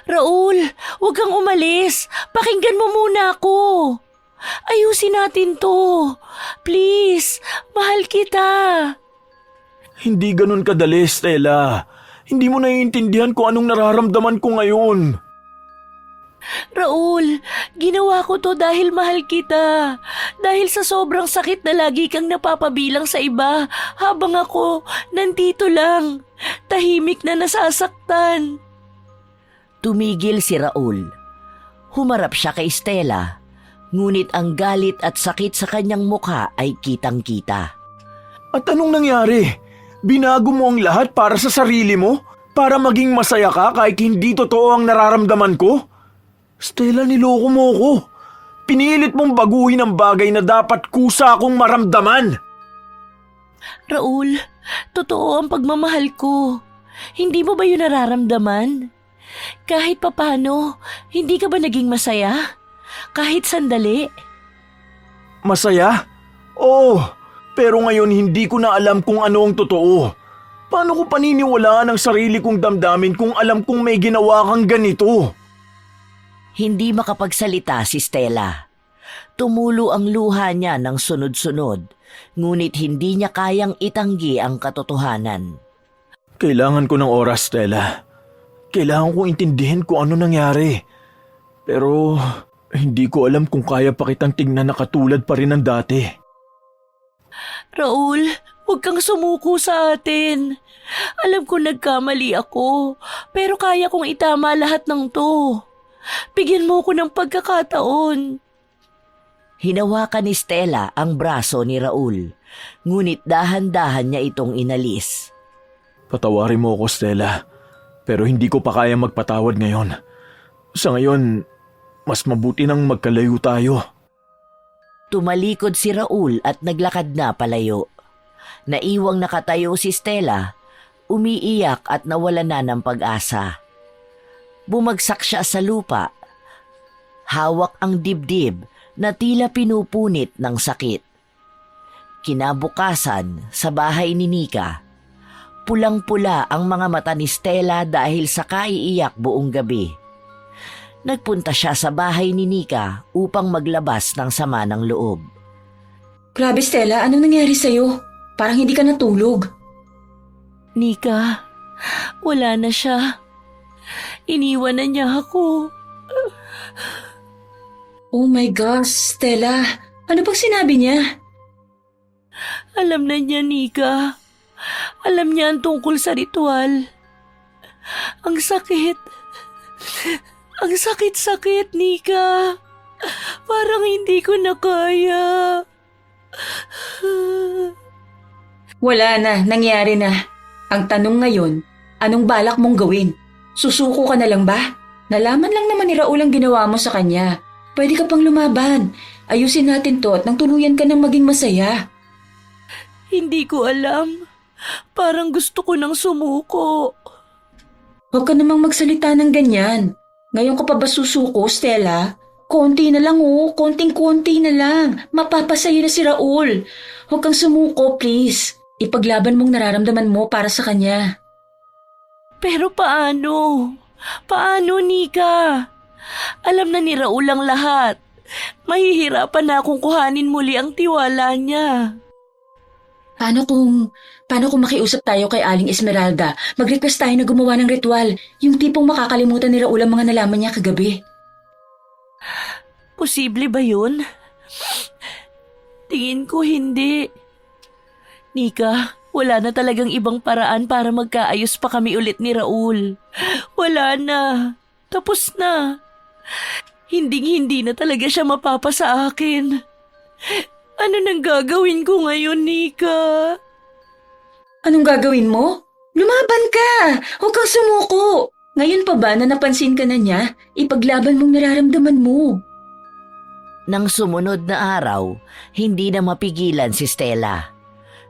Raul, huwag kang umalis. Pakinggan mo muna ako. Ayusin natin to. Please, mahal kita. Hindi ganun kadali, Stella. Hindi mo naiintindihan kung anong nararamdaman ko ngayon. Raul, ginawa ko to dahil mahal kita. Dahil sa sobrang sakit na lagi kang napapabilang sa iba habang ako nandito lang, tahimik na nasasaktan. Tumigil si Raul. Humarap siya kay Stella, ngunit ang galit at sakit sa kanyang mukha ay kitang-kita. At anong nangyari? Binago mo ang lahat para sa sarili mo? Para maging masaya ka kahit hindi totoo ang nararamdaman ko? Stella, niloko mo ko. Pinilit mong baguhin ang bagay na dapat kusa akong maramdaman. Raul, totoo ang pagmamahal ko. Hindi mo ba yun nararamdaman? Kahit papano, hindi ka ba naging masaya? Kahit sandali? Masaya? Oo, pero ngayon hindi ko na alam kung ano ang totoo. Paano ko paniniwalaan ang sarili kong damdamin kung alam kong may ginawa kang ganito? Hindi makapagsalita si Stella. Tumulo ang luha niya ng sunod-sunod, ngunit hindi niya kayang itanggi ang katotohanan. Kailangan ko ng oras, Stella. Kailangan kong intindihin kung ano nangyari. Pero hindi ko alam kung kaya pa kitang tingnan na katulad pa rin ng dati. Raul, huwag kang sumuko sa atin. Alam ko nagkamali ako, pero kaya kong itama lahat ng to. Bigyan mo ko ng pagkakataon. Hinawakan ni Stella ang braso ni Raul, ngunit dahan-dahan niya itong inalis. Patawarin mo ako, Stella. Pero hindi ko pa kaya magpatawad ngayon. Sa ngayon, mas mabuti nang magkalayo tayo. Tumalikod si Raul at naglakad na palayo. Naiwang nakatayo si Stella, umiiyak at nawala na ng pag-asa. Bumagsak siya sa lupa. Hawak ang dibdib na tila pinupunit ng sakit. Kinabukasan sa bahay ni Nika, pulang-pula ang mga mata ni Stella dahil sa kaiiyak buong gabi. Nagpunta siya sa bahay ni Nika upang maglabas ng sama ng loob. Grabe Stella, anong nangyari sa'yo? Parang hindi ka natulog. Nika, wala na siya. Iniwan na niya ako. Oh my gosh, Stella. Ano bang sinabi niya? Alam na niya, Nika. Alam niya ang tungkol sa ritual. Ang sakit. Ang sakit-sakit, Nika. Parang hindi ko na kaya. Wala na, nangyari na. Ang tanong ngayon, anong balak mong gawin? Susuko ka na lang ba? Nalaman lang naman ni Raul ang ginawa mo sa kanya. Pwede ka pang lumaban. Ayusin natin to at nang tuluyan ka ng maging masaya. Hindi ko alam. Parang gusto ko nang sumuko. Huwag ka namang magsalita ng ganyan. Ngayon ka pa ba susuko, Stella? Konti na lang konting-konti na lang. Mapapasaya na si Raul. Huwag kang sumuko, please. Ipaglaban mong nararamdaman mo para sa kanya. Pero paano? Paano, Nika? Alam na ni Raul ang lahat. Mahihirapan na akong kuhanin muli ang tiwala niya. Paano kung makiusap tayo kay Aling Esmeralda? Mag-request tayo na gumawa ng ritual. Yung tipong makakalimutan ni Raul ang mga nalaman niya kagabi. Posible ba yun? Tingin ko hindi. Nika, wala na talagang ibang paraan para magkaayos pa kami ulit ni Raul. Wala na. Tapos na. Hinding-hindi na talaga siya mapapa sa akin. Ano nang gagawin ko ngayon, Nika? Anong gagawin mo? Lumaban ka! Huwag kang sumuko! Ngayon pa ba na napansin ka na niya? Ipaglaban mong nararamdaman mo. Nang sumunod na araw, hindi na mapigilan si Stella.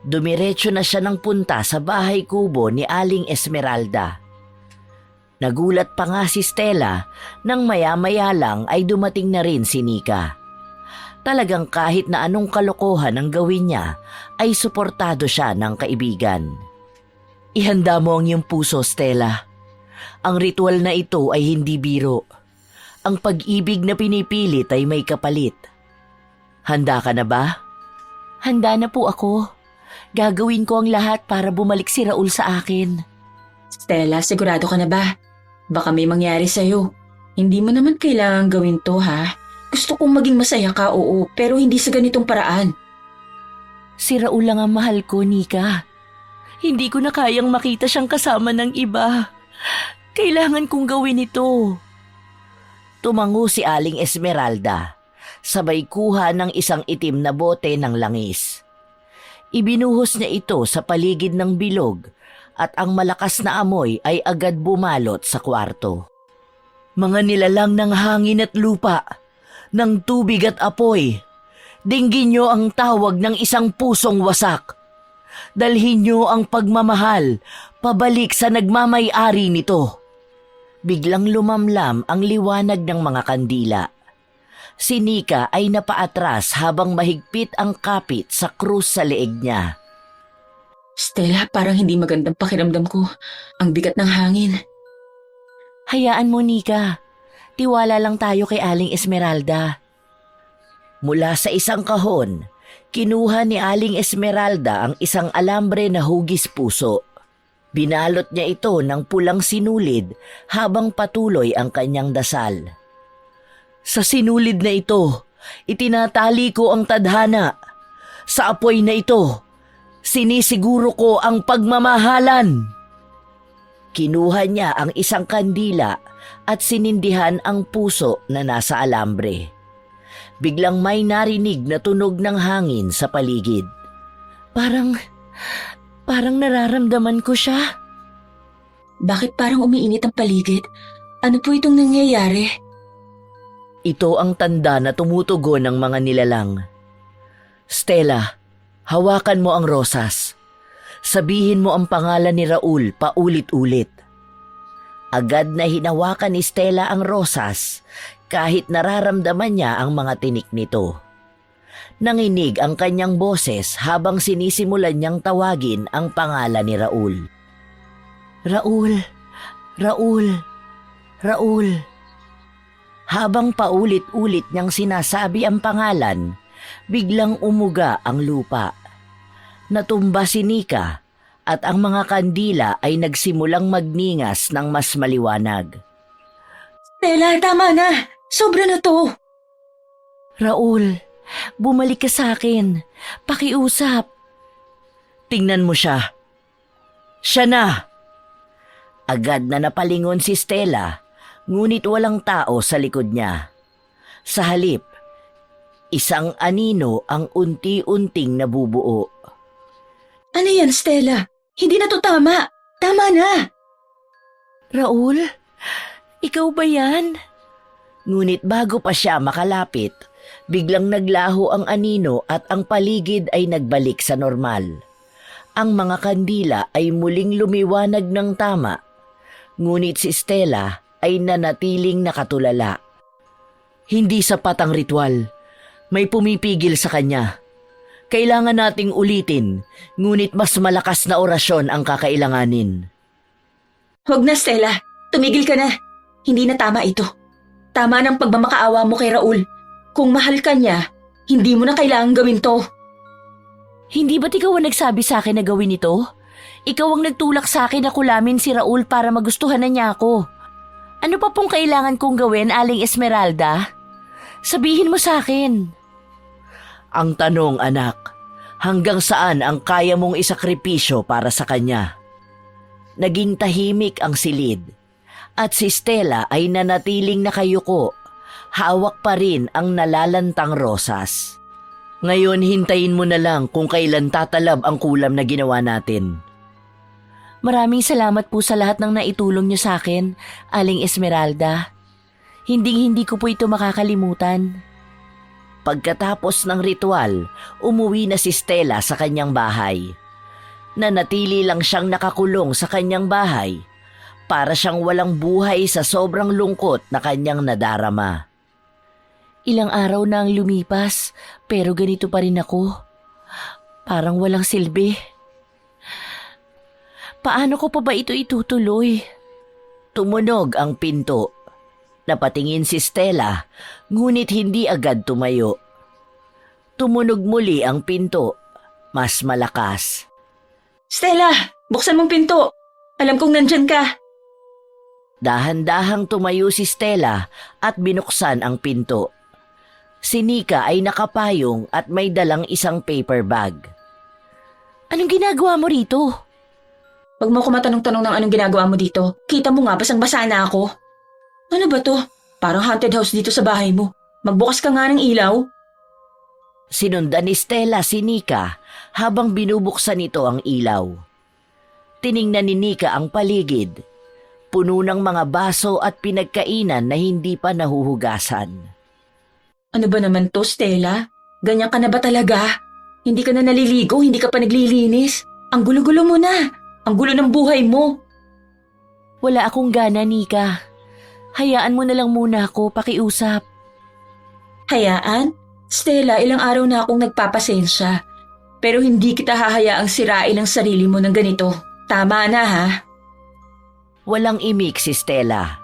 Dumiretso na siya ng punta sa bahay kubo ni Aling Esmeralda. Nagulat pa nga si Stella nang maya-maya lang ay dumating na rin si Nika. Talagang kahit na anong kalokohan ang gawin niya, ay suportado siya ng kaibigan. Ihanda mo ang iyong puso, Stella. Ang ritual na ito ay hindi biro. Ang pag-ibig na pinipilit ay may kapalit. Handa ka na ba? Handa na po ako. Gagawin ko ang lahat para bumalik si Raul sa akin. Stella, sigurado ka na ba? Baka may mangyari sa'yo. Hindi mo naman kailangan gawin to, ha? Gusto kong maging masaya ka, oo, pero hindi sa ganitong paraan. Si Raul lang ang mahal ko, Nika. Hindi ko na kayang makita siyang kasama ng iba. Kailangan kong gawin ito. Tumango si Aling Esmeralda, sabay kuha ng isang itim na bote ng langis. Ibinuhos niya ito sa paligid ng bilog at ang malakas na amoy ay agad bumalot sa kwarto. Mga nilalang ng hangin at lupa, ng tubig at apoy, dinggin niyo ang tawag ng isang pusong wasak. Dalhin niyo ang pagmamahal pabalik sa nagmamay-ari nito. Biglang lumamlam ang liwanag ng mga kandila. Si Nika ay napaatras habang mahigpit ang kapit sa krus sa leeg niya. Stella, parang hindi magandang pakiramdam ko. Ang bigat ng hangin. Hayaan mo, Nika. Tiwala lang tayo kay Aling Esmeralda. Mula sa isang kahon, kinuha ni Aling Esmeralda ang isang alambre na hugis puso. Binalot niya ito ng pulang sinulid habang patuloy ang kanyang dasal. Sa sinulid na ito, itinatali ko ang tadhana. Sa apoy na ito, sinisiguro ko ang pagmamahalan. Kinuha niya ang isang kandila at sinindihan ang puso na nasa alambre. Biglang may narinig na tunog ng hangin sa paligid. Parang nararamdaman ko siya. Bakit parang umiinit ang paligid? Ano po itong nangyayari? Ito ang tanda na tumutugon ng mga nilalang. Stella, hawakan mo ang rosas. Sabihin mo ang pangalan ni Raul paulit-ulit. Agad na hinawakan ni Stella ang rosas kahit nararamdaman niya ang mga tinik nito. Nanginig ang kanyang boses habang sinisimulan niyang tawagin ang pangalan ni Raul. Raul, Raul, Raul. Habang paulit-ulit niyang sinasabi ang pangalan, biglang umuga ang lupa. Natumba si Nika at ang mga kandila ay nagsimulang magningas ng mas maliwanag. Stella, tama na! Sobra na to! Raul, bumalik ka sa akin. Pakiusap. Tingnan mo siya. Siya na! Agad na napalingon si Stella, ngunit walang tao sa likod niya. Sa halip, isang anino ang unti-unting nabubuo. Ano yan, Stella? Hindi na to tama! Tama na! Raul, ikaw ba yan? Ngunit bago pa siya makalapit, biglang naglaho ang anino at ang paligid ay nagbalik sa normal. Ang mga kandila ay muling lumiwanag ng tama, ngunit si Stella ay nanatiling nakatulala. Hindi sapat ang ritual. May pumipigil sa kanya. Kailangan nating ulitin, ngunit mas malakas na orasyon ang kakailanganin. Huwag na, Stella. Tumigil ka na. Hindi na tama ito. Tama ng pagmamakaawa mo kay Raul. Kung mahal ka niya, hindi mo na kailangang gawin to. Hindi ba't ikaw ang nagsabi sa akin na gawin ito? Ikaw ang nagtulak sa akin na kulamin si Raul para magustuhan na niya ako. Ano pa pong kailangan kong gawin, Aling Esmeralda? Sabihin mo sa akin. Ang tanong, anak, hanggang saan ang kaya mong isakripisyo para sa kanya? Naging tahimik ang silid, at si Stella ay nanatiling nakayuko, hawak pa rin ang nalalantang rosas. Ngayon hintayin mo na lang kung kailan tatalab ang kulam na ginawa natin. Maraming salamat po sa lahat ng naitulong niyo sa akin, Aling Esmeralda. Hindi ko po ito makakalimutan. Pagkatapos ng ritual, umuwi na si Stella sa kanyang bahay. Nanatili lang siyang nakakulong sa kanyang bahay, para siyang walang buhay sa sobrang lungkot na kanyang nadarama. Ilang araw na ang lumipas, pero ganito pa rin ako. Parang walang silbi. Paano ko pa ba ito itutuloy? Tumunog ang pinto. Napatingin si Stella, ngunit hindi agad tumayo. Tumunog muli ang pinto. Mas malakas. Stella, buksan mong pinto. Alam kong nandyan ka. Dahan-dahang tumayo si Stella at binuksan ang pinto. Si Nika ay nakapayong at may dalang isang paper bag. Anong ginagawa mo rito? Huwag mo ako matanong-tanong ng anong ginagawa mo dito. Kita mo nga, basang-basa na ako. Ano ba to? Parang haunted house dito sa bahay mo. Magbukas ka nga ng ilaw. Sinundan ni Stella si Nika habang binubuksan nito ang ilaw. Tiningnan ni Nika ang paligid. Puno ng mga baso at pinagkainan na hindi pa nahuhugasan. Ano ba naman to, Stella? Ganyan ka na ba talaga? Hindi ka na naliligo, hindi ka pa naglilinis. Ang gulo-gulo mo na. Ang gulo ng buhay mo. Wala akong gana, Nika. Hayaan mo na lang muna ako pakiusap. Hayaan? Stella, ilang araw na akong nagpapasensya. Pero hindi kita hahayaang sirain ang sarili mo ng ganito. Tama na, ha? Walang imik si Stella.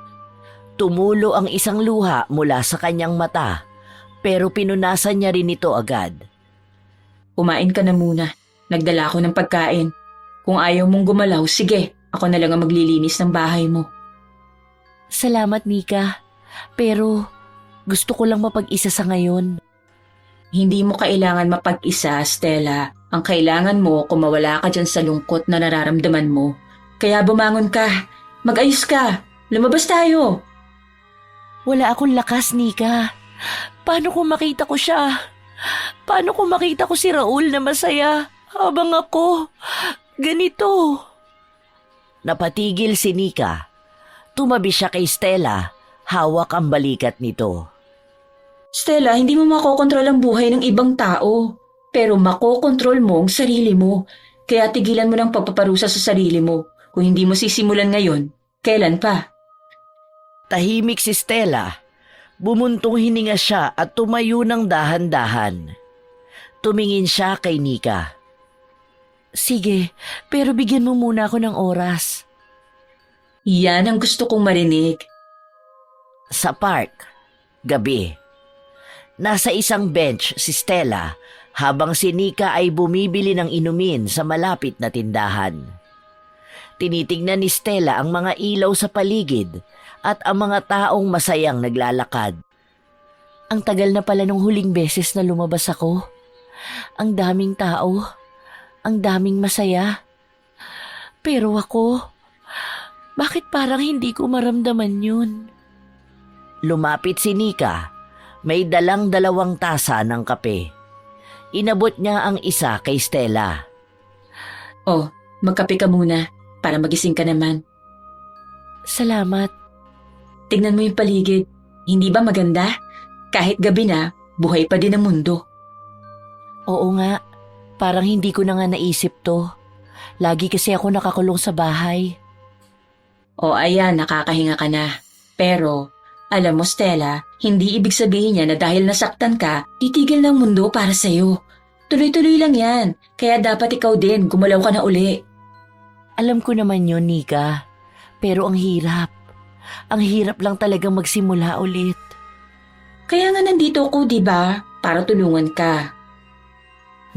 Tumulo ang isang luha mula sa kanyang mata, pero pinunasan niya rin ito agad. Kumain ka na muna. Nagdala ako ng pagkain. Kung ayaw mong gumalaw, sige. Ako na lang ang maglilinis ng bahay mo. Salamat, Nika. Pero gusto ko lang mapag-isa sa ngayon. Hindi mo kailangan mapag-isa, Stella. Ang kailangan mo kung mawala ka dyan sa lungkot na nararamdaman mo. Kaya bumangon ka. Mag-ayos ka. Lumabas tayo. Wala akong lakas, Nika. Paano kung makita ko siya? Paano kung makita ko si Raul na masaya habang ako ganito? Napatigil si Nika. Tumabi siya kay Stella, hawak ang balikat nito. Stella, hindi mo makokontrol ang buhay ng ibang tao. Pero makokontrol mo ang sarili mo. Kaya tigilan mo ng pagpaparusa sa sarili mo. Kung hindi mo sisimulan ngayon, kailan pa? Tahimik si Stella. Bumuntong hininga siya at tumayo ng dahan-dahan. Tumingin siya kay Nika. Sige, pero bigyan mo muna ako ng oras. Yan ang gusto kong marinig. Sa park, gabi. Nasa isang bench si Stella habang si Nika ay bumibili ng inumin sa malapit na tindahan. Tinitignan ni Stella ang mga ilaw sa paligid at ang mga taong masayang naglalakad. Ang tagal na pala nung huling beses na lumabas ako. Ang daming tao. Ang daming masaya. Pero ako, bakit parang hindi ko maramdaman yun? Lumapit si Nika. May dalang 2 tasa ng kape. Inabot niya ang isa kay Stella. Oh, magkape ka muna para magising ka naman. Salamat. Tignan mo yung paligid. Hindi ba maganda? Kahit gabi na, buhay pa din ang mundo. Oo nga, parang hindi ko na nga naisip to. Lagi kasi ako nakakulong sa bahay. O ayan, nakakahinga ka na. Pero, alam mo Stella, hindi ibig sabihin niya na dahil nasaktan ka, titigil ng mundo para sa'yo. Tuloy-tuloy lang yan, kaya dapat ikaw din gumalaw ka na uli. Alam ko naman yun, Nika. Pero ang hirap. Ang hirap lang talagang magsimula ulit. Kaya nga nandito ako, di ba? Para tulungan ka.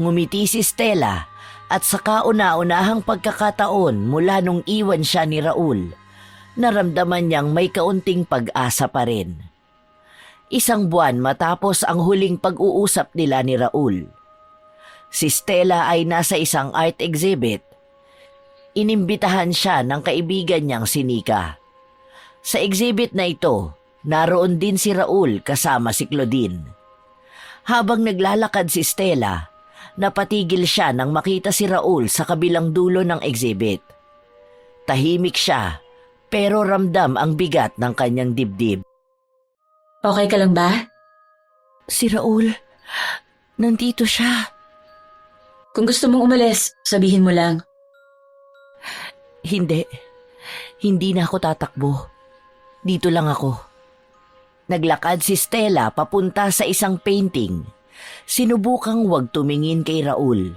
Ngumiti si Stella at sa kauna-unahang pagkakataon mula nung iwan siya ni Raul, naramdaman niyang may kaunting pag-asa pa rin. 1 buwan matapos ang huling pag-uusap nila ni Raul. Si Stella ay nasa isang art exhibit. Inimbitahan siya ng kaibigan niyang si Nika. Sa exhibit na ito, naroon din si Raul kasama si Claudine. Habang naglalakad si Stella, napatigil siya nang makita si Raul sa kabilang dulo ng exhibit. Tahimik siya, pero ramdam ang bigat ng kanyang dibdib. Okay ka lang ba? Si Raul, nandito siya. Kung gusto mong umalis, sabihin mo lang. Hindi na ako tatakbo. Dito lang ako. Naglakad si Stella papunta sa isang painting. Sinubukang wag tumingin kay Raul.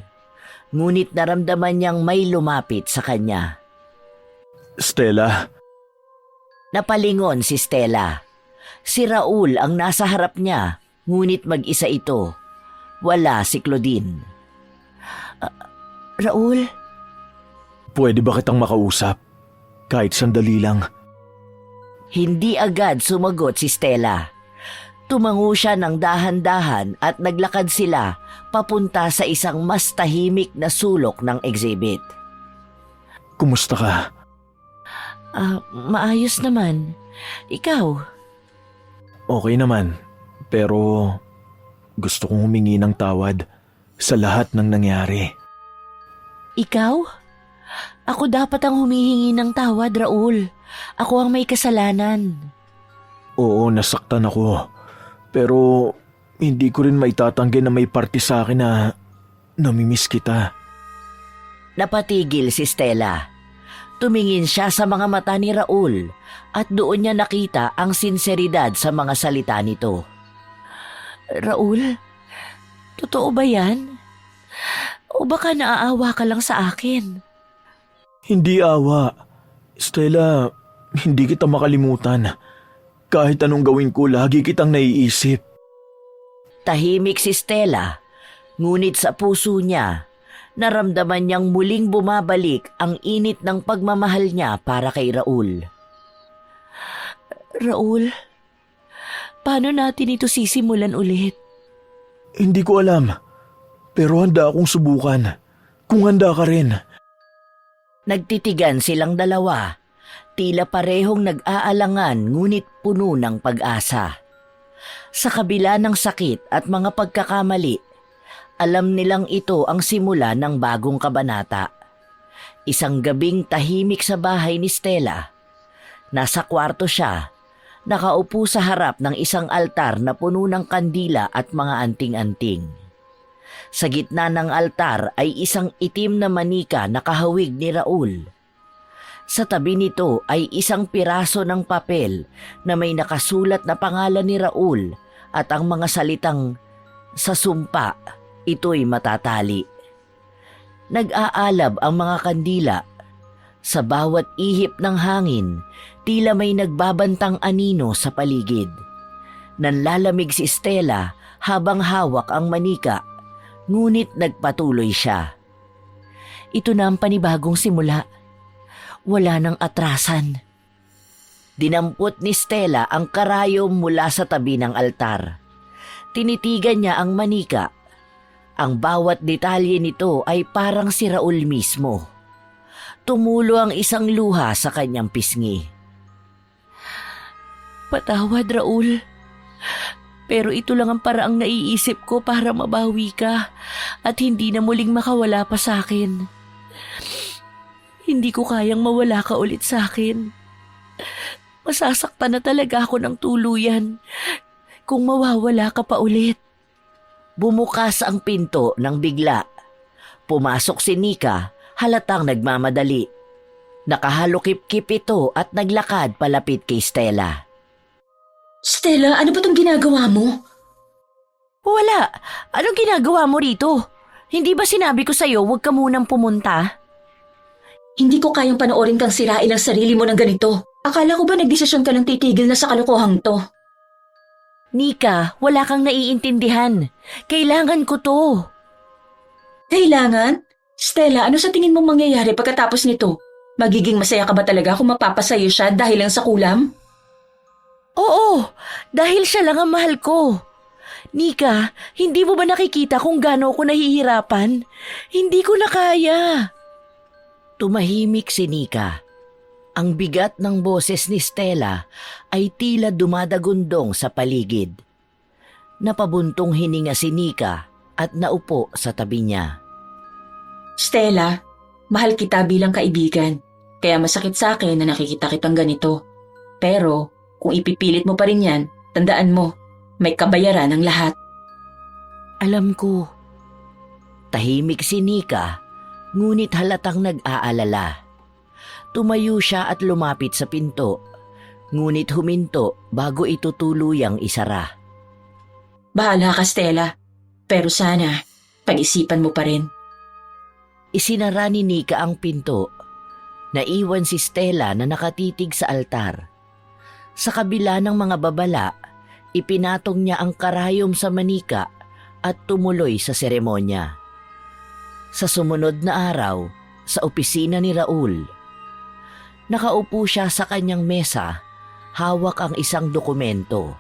Ngunit naramdaman niyang may lumapit sa kanya. Stella, Napalingon si Stella. Si Raul ang nasa harap niya, ngunit mag-isa ito. Wala si Claudine. Raul, Pwede ba kitang makausap? Kahit sandali lang. Hindi agad sumagot si Stella. Tumango siya ng dahan-dahan at naglakad sila papunta sa isang mas tahimik na sulok ng exhibit. Kumusta ka? maayos naman. Ikaw? Okay naman. Pero gusto kong humingi ng tawad sa lahat ng nangyari. Ikaw? Ako dapat ang humihingi ng tawad, Raul. Ako ang may kasalanan. Oo, nasaktan ako. Pero hindi ko rin maitatanggi na may parte sa akin na namimiss kita. Napatigil si Stella. Tumingin siya sa mga mata ni Raul at doon niya nakita ang sinseridad sa mga salita nito. Raul, totoo ba yan? O baka naaawa ka lang sa akin? Hindi awa. Stella, hindi kita makalimutan. Kahit anong gawin ko, lagi kitang naiisip. Tahimik si Stella, ngunit sa puso niya, naramdaman niyang muling bumabalik ang init ng pagmamahal niya para kay Raul. Raul, paano natin ito sisimulan ulit? Hindi ko alam. Pero handa akong subukan. Kung handa ka rin. Nagtitigan silang dalawa, tila parehong nag-aalangan ngunit puno ng pag-asa. Sa kabila ng sakit at mga pagkakamali, alam nilang ito ang simula ng bagong kabanata. Isang gabing tahimik sa bahay ni Stella. Nasa kwarto siya, nakaupo sa harap ng isang altar na puno ng kandila at mga anting-anting. Sa gitna ng altar ay isang itim na manika na kahawig ni Raul. Sa tabi nito ay isang piraso ng papel na may nakasulat na pangalan ni Raul at ang mga salitang, "Sa sumpa, ito'y matatali." Nag-aalab ang mga kandila. Sa bawat ihip ng hangin, tila may nagbabantang anino sa paligid. Nanlalamig si Stella habang hawak ang manika, ngunit nagpatuloy siya. Ito na ang panibagong simula. Wala nang atrasan. Dinampot ni Stella ang karayom mula sa tabi ng altar. Tinitigan niya ang manika. Ang bawat detalye nito ay parang si Raul mismo. Tumulo ang isang luha sa kanyang pisngi. Patawad, Raul. Pero ito lang ang paraang naiisip ko para mabawi ka at hindi na muling makawala pa sa akin. Hindi ko kayang mawala ka ulit sa akin. Masasaktan na talaga ako ng tuluyan kung mawawala ka pa ulit. Bumukas ang pinto ng bigla. Pumasok si Nika, halatang nagmamadali. Nakahalukip-kip ito at naglakad palapit kay Stella. Stella, ano ba itong ginagawa mo? Wala. Anong ginagawa mo rito? Hindi ba sinabi ko sa'yo huwag ka munang pumunta? Hindi ko kayang panoorin kang sirain ang sarili mo ng ganito. Akala ko ba nagdesisyon ka ng titigil na sa kalokohang to? Nika, wala kang naiintindihan. Kailangan ko to. Kailangan? Stella, ano sa tingin mong mangyayari pagkatapos nito? Magiging masaya ka ba talaga kung mapapasayo siya dahil lang sa kulam? Oo, dahil siya lang ang mahal ko. Nika, hindi mo ba nakikita kung gaano ako nahihirapan? Hindi ko na kaya. Tumahimik si Nika. Ang bigat ng boses ni Stella ay tila dumadagundong sa paligid. Napabuntong hininga si Nika at naupo sa tabi niya. Stella, mahal kita bilang kaibigan. Kaya masakit sa akin na nakikita kitang ganito. Pero kung ipipilit mo pa rin yan, tandaan mo, may kabayaran ang lahat. Alam ko. Tahimik si Nika, ngunit halatang nag-aalala. Tumayo siya at lumapit sa pinto, ngunit huminto bago ito tuluyang isara. Bahala ka, Stella. Pero sana, pag-isipan mo pa rin. Isinara ni Nika ang pinto. Naiwan si Stella na nakatitig sa altar. Sa kabila ng mga babala, ipinatong niya ang karayom sa manika at tumuloy sa seremonya. Sa sumunod na araw, sa opisina ni Raul, nakaupo siya sa kanyang mesa, hawak ang isang dokumento,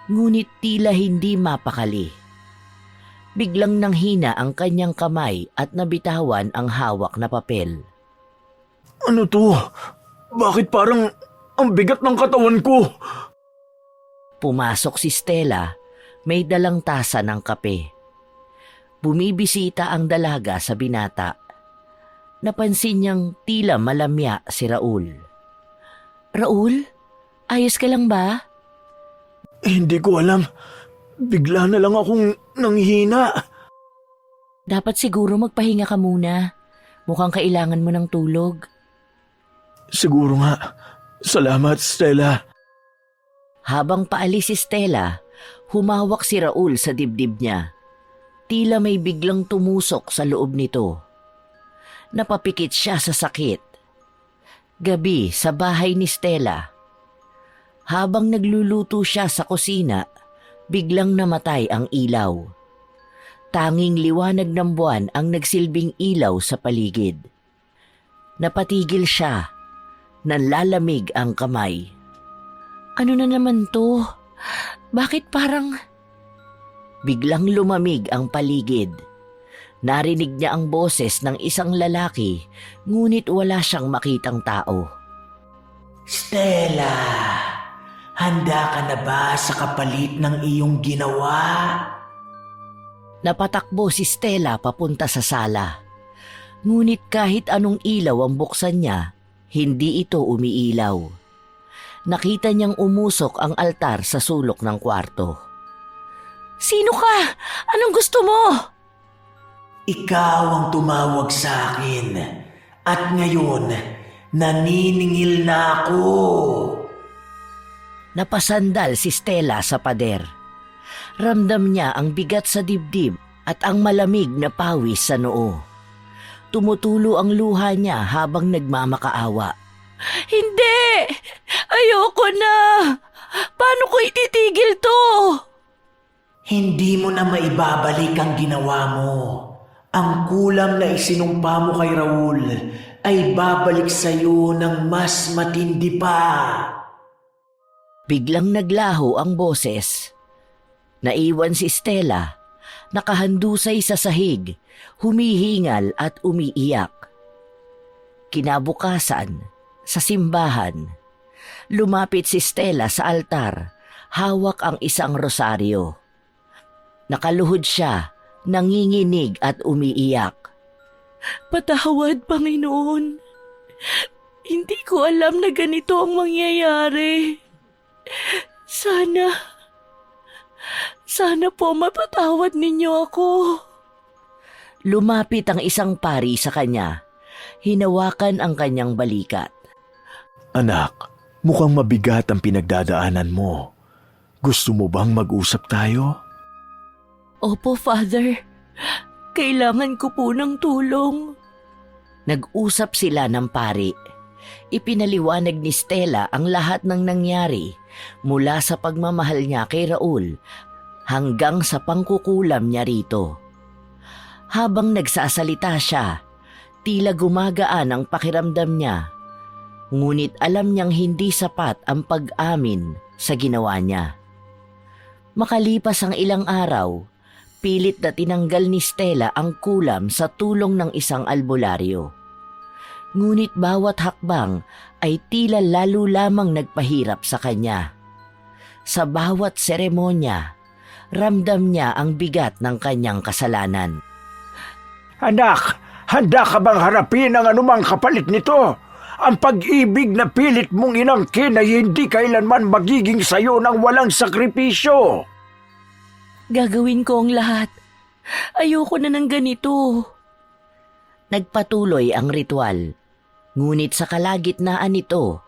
ngunit tila hindi mapakali. Biglang nanghina ang kanyang kamay at nabitawan ang hawak na papel. Ano to? Bakit parang ang bigat ng katawan ko? Pumasok si Stella, may dalang tasa ng kape. Bumibisita ang dalaga sa binata. Napansin niyang tila malamya si Raul. Raul, ayos ka lang ba? Hindi ko alam. Bigla na lang akong nanghina. Dapat siguro magpahinga ka muna. Mukhang kailangan mo ng tulog. Siguro nga. Salamat, Stella. Habang paalis si Stella, humawak si Raul sa dibdib niya. Tila may biglang tumusok sa loob nito. Napapikit siya sa sakit. Gabi sa bahay ni Stella. Habang nagluluto siya sa kusina, biglang namatay ang ilaw. Tanging liwanag ng buwan ang nagsilbing ilaw sa paligid. Napatigil siya. Nanlalamig ang kamay. Ano na naman to? Bakit parang... Biglang lumamig ang paligid. Narinig niya ang boses ng isang lalaki, ngunit wala siyang makitang tao. Stella, handa ka na ba sa kapalit ng iyong ginawa? Napatakbo si Stella papunta sa sala. Ngunit kahit anong ilaw ang buksan niya, hindi ito umiilaw. Nakita niyang umusok ang altar sa sulok ng kwarto. Sino ka? Anong gusto mo? Ikaw ang tumawag sa akin at ngayon naniningil na ako. Napasandal si Stella sa pader. Ramdam niya ang bigat sa dibdib at ang malamig na pawis sa noo. Tumutulo ang luha niya habang nagmamakaawa. Hindi! Ayoko na! Paano ko ititigil to? Hindi mo na maibabalik ang ginawa mo. Ang kulam na isinumpa mo kay Raul ay babalik sa iyo ng mas matindi pa. Biglang naglaho ang boses. Naiwan si Stella, nakahandusay sa sahig, humihingal at umiiyak. Kinabukasan, sa simbahan, lumapit si Stella sa altar, hawak ang isang rosaryo. Nakaluhod siya, nanginginig at umiiyak. Patawad, Panginoon. Hindi ko alam na ganito ang mangyayari. Sana po mapatawad ninyo ako. Lumapit ang isang pari sa kanya. Hinawakan ang kanyang balikat. Anak, mukhang mabigat ang pinagdadaanan mo. Gusto mo bang mag-usap tayo? Opo, Father. Kailangan ko po ng tulong. Nag-usap sila ng pari. Ipinaliwanag ni Stella ang lahat ng nangyari mula sa pagmamahal niya kay Raul hanggang sa pangkukulam niya rito. Habang nagsasalita siya, tila gumagaan ang pakiramdam niya. Ngunit alam niyang hindi sapat ang pag-amin sa ginawa niya. Makalipas ang ilang araw, pilit na tinanggal ni Stella ang kulam sa tulong ng isang albularyo. Ngunit bawat hakbang ay tila lalo lamang nagpahirap sa kanya. Sa bawat seremonya, ramdam niya ang bigat ng kanyang kasalanan. Anak, handa ka bang harapin ang anumang kapalit nito? Ang pag-ibig na pilit mong inangkin ay hindi kailanman magiging sayo ng walang sakripisyo. Gagawin ko ang lahat. Ayoko na ng ganito. Nagpatuloy ang ritual. Ngunit sa kalagitnaan nito,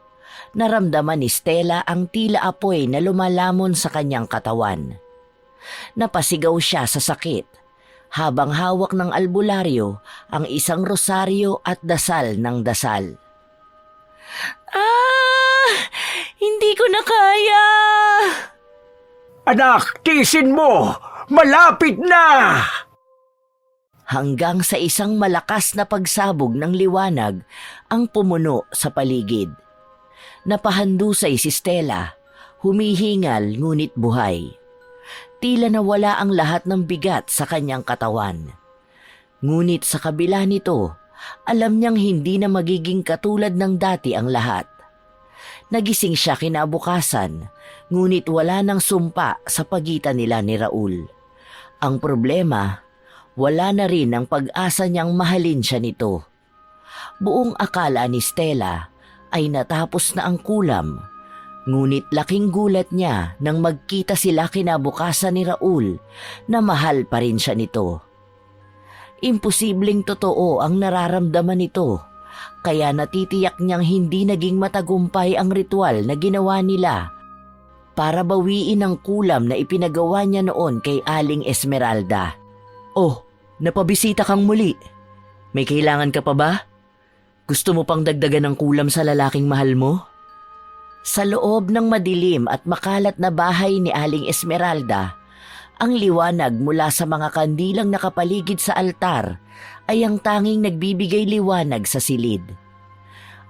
naramdaman ni Stella ang tila apoy na lumalamon sa kanyang katawan. Napasigaw siya sa sakit, habang hawak ng albularyo ang isang rosaryo at dasal ng dasal. Hindi ko na kaya! Anak, tiisin mo! Malapit na! Hanggang sa isang malakas na pagsabog ng liwanag ang pumuno sa paligid. Napahandusay si Stella, humihingal ngunit buhay. Tila nawala ang lahat ng bigat sa kanyang katawan. Ngunit sa kabila nito, alam niyang hindi na magiging katulad ng dati ang lahat. Nagising siya kinabukasan, ngunit wala nang sumpa sa pagitan nila ni Raul. Ang problema, wala na rin ang pag-asa niyang mahalin siya nito. Buong akala ni Stella ay natapos na ang kulam, ngunit laking gulat niya nang magkita sila kinabukasan ni Raul na mahal pa rin siya nito. Imposibleng totoo ang nararamdaman nito, kaya natitiyak niyang hindi naging matagumpay ang ritual na ginawa nila para bawiin ang kulam na ipinagawa niya noon kay Aling Esmeralda. Oh, napabisita kang muli. May kailangan ka pa ba? Gusto mo pang dagdagan ng kulam sa lalaking mahal mo? Sa loob ng madilim at makalat na bahay ni Aling Esmeralda, ang liwanag mula sa mga kandilang nakapaligid sa altar ay ang tanging nagbibigay liwanag sa silid.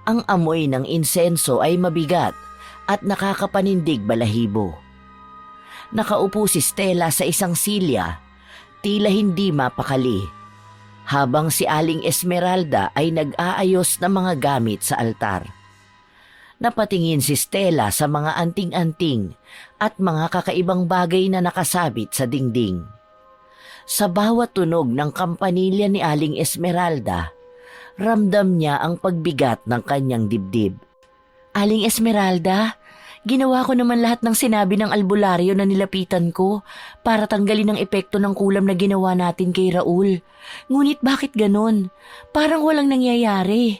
Ang amoy ng insenso ay mabigat at nakakapanindig balahibo. Nakaupo si Stella sa isang silya, tila hindi mapakali, habang si Aling Esmeralda ay nag-aayos ng mga gamit sa altar. Napatingin si Stella sa mga anting-anting at mga kakaibang bagay na nakasabit sa dingding. Sa bawat tunog ng kampanilya ni Aling Esmeralda, ramdam niya ang pagbigat ng kanyang dibdib. Aling Esmeralda, ginawa ko naman lahat ng sinabi ng albularyo na nilapitan ko para tanggalin ang epekto ng kulam na ginawa natin kay Raul. Ngunit bakit ganon? Parang walang nangyayari.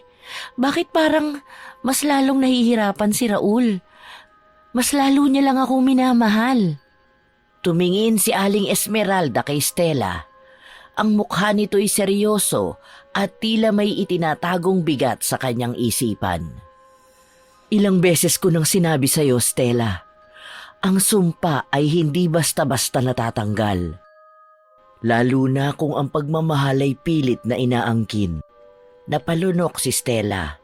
Bakit parang mas lalong nahihirapan si Raul? Mas lalo niya lang akong minamahal. Tumingin si Aling Esmeralda kay Stella. Ang mukha nito'y seryoso at tila may itinatagong bigat sa kanyang isipan. Ilang beses ko nang sinabi sa iyo, Stella, ang sumpa ay hindi basta-basta natatanggal. Lalo na kung ang pagmamahal ay pilit na inaangkin. Napalunok si Stella.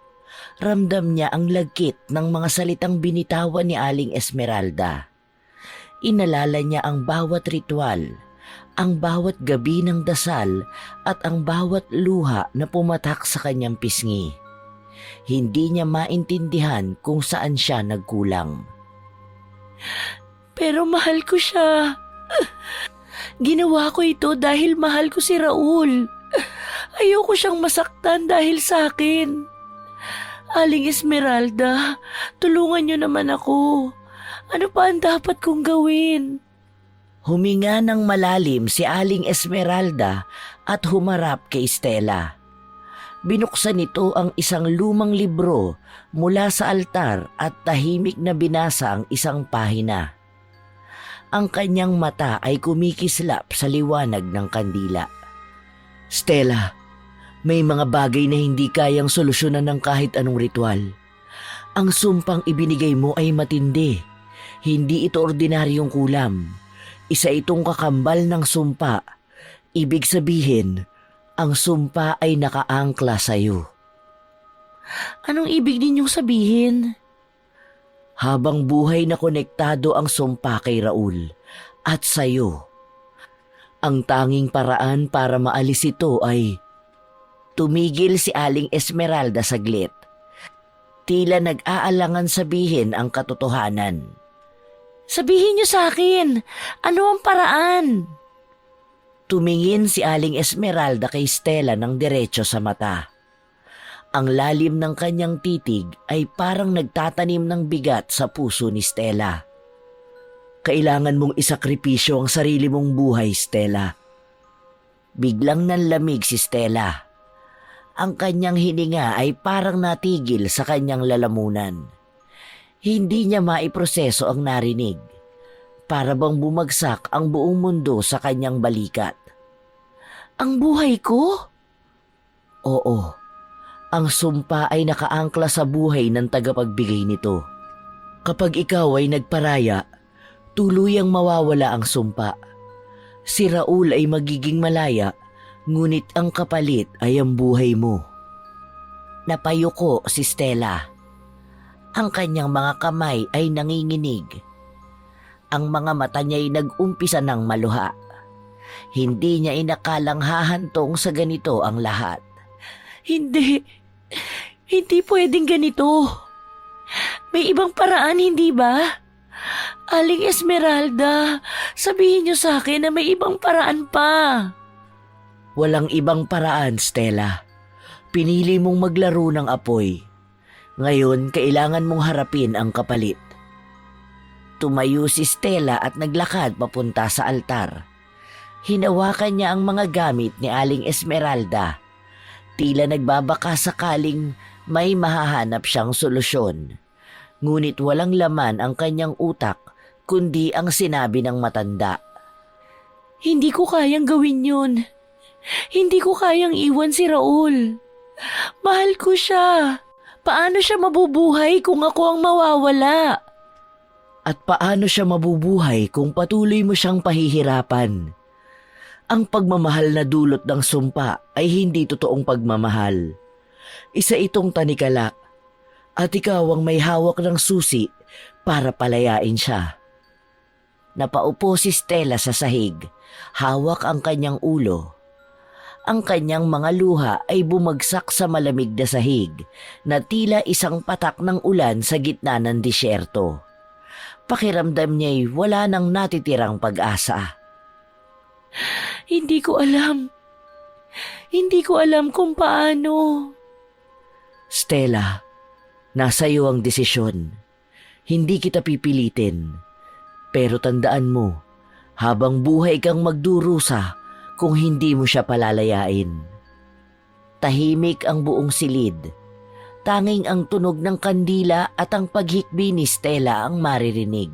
Ramdam niya ang lagkit ng mga salitang binitawan ni Aling Esmeralda. Inalala niya ang bawat ritual, ang bawat gabi ng dasal at ang bawat luha na pumatak sa kanyang pisngi. Hindi niya maintindihan kung saan siya nagkulang. Pero mahal ko siya. Ginawa ko ito dahil mahal ko si Raul. Ayoko siyang masaktan dahil sa akin. Aling Esmeralda, tulungan niyo naman ako. Ano pa ang dapat kong gawin? Huminga ng malalim si Aling Esmeralda at humarap kay Stella. Binuksan nito ang isang lumang libro mula sa altar at tahimik na binasa ang isang pahina. Ang kanyang mata ay kumikislap sa liwanag ng kandila. Stella, may mga bagay na hindi kayang solusyonan ng kahit anong ritual. Ang sumpang ibinigay mo ay matindi. Hindi ito ordinaryong kulam. Isa itong kakambal ng sumpa. Ibig sabihin, ang sumpa ay nakaangkla sa iyo. Anong ibig ninyong sabihin? Habang buhay na konektado ang sumpa kay Raul at sa iyo. Ang tanging paraan para maalis ito ay... Tumigil si Aling Esmeralda saglit. Tila nag-aalangan sabihin ang katotohanan. Sabihin niyo sa akin, ano ang paraan? Tumingin si Aling Esmeralda kay Stella ng diretso sa mata. Ang lalim ng kanyang titig ay parang nagtatanim ng bigat sa puso ni Stella. Kailangan mong isakripisyo ang sarili mong buhay, Stella. Biglang nanlamig si Stella. Ang kanyang hininga ay parang natigil sa kanyang lalamunan. Hindi niya maiproseso ang narinig. Para bang bumagsak ang buong mundo sa kanyang balikat. Ang buhay ko? Oo. Ang sumpa ay nakaangkla sa buhay ng tagapagbigay nito. Kapag ikaw ay nagparaya, tuluyang mawawala ang sumpa. Si Raul ay magiging malaya, ngunit ang kapalit ay ang buhay mo. Napayuko si Stella. Ang kanyang mga kamay ay nanginginig. Ang mga mata niya'y nag-umpisa ng maluha. Hindi niya inakalang hahantong sa ganito ang lahat. Hindi pwedeng ganito. May ibang paraan, hindi ba? Aling Esmeralda, sabihin niyo sa akin na may ibang paraan pa. Walang ibang paraan, Stella. Pinili mong maglaro ng apoy. Ngayon, kailangan mong harapin ang kapalit. Tumayo si Stella at naglakad papunta sa altar. Hinawakan niya ang mga gamit ni Aling Esmeralda. Tila nagbabaka sakaling may mahahanap siyang solusyon. Ngunit walang laman ang kanyang utak kundi ang sinabi ng matanda. Hindi ko kayang gawin yun. Hindi ko kayang iwan si Raul. Mahal ko siya. Paano siya mabubuhay kung ako ang mawawala? At paano siya mabubuhay kung patuloy mo siyang pahihirapan? Ang pagmamahal na dulot ng sumpa ay hindi totoong pagmamahal. Isa itong tanikala at ikaw ang may hawak ng susi para palayain siya. Napaupo si Stella sa sahig, hawak ang kanyang ulo. Ang kanyang mga luha ay bumagsak sa malamig na sahig na tila isang patak ng ulan sa gitna ng disyerto. Pakiramdam niya'y wala nang natitirang pag-asa. Hindi ko alam. Hindi ko alam kung paano. Stella, nasa iyo ang desisyon. Hindi kita pipilitin. Pero tandaan mo, habang buhay kang magdurusa kung hindi mo siya palalayain. Tahimik ang buong silid. Tanging ang tunog ng kandila at ang paghikbi ni Stella ang maririnig.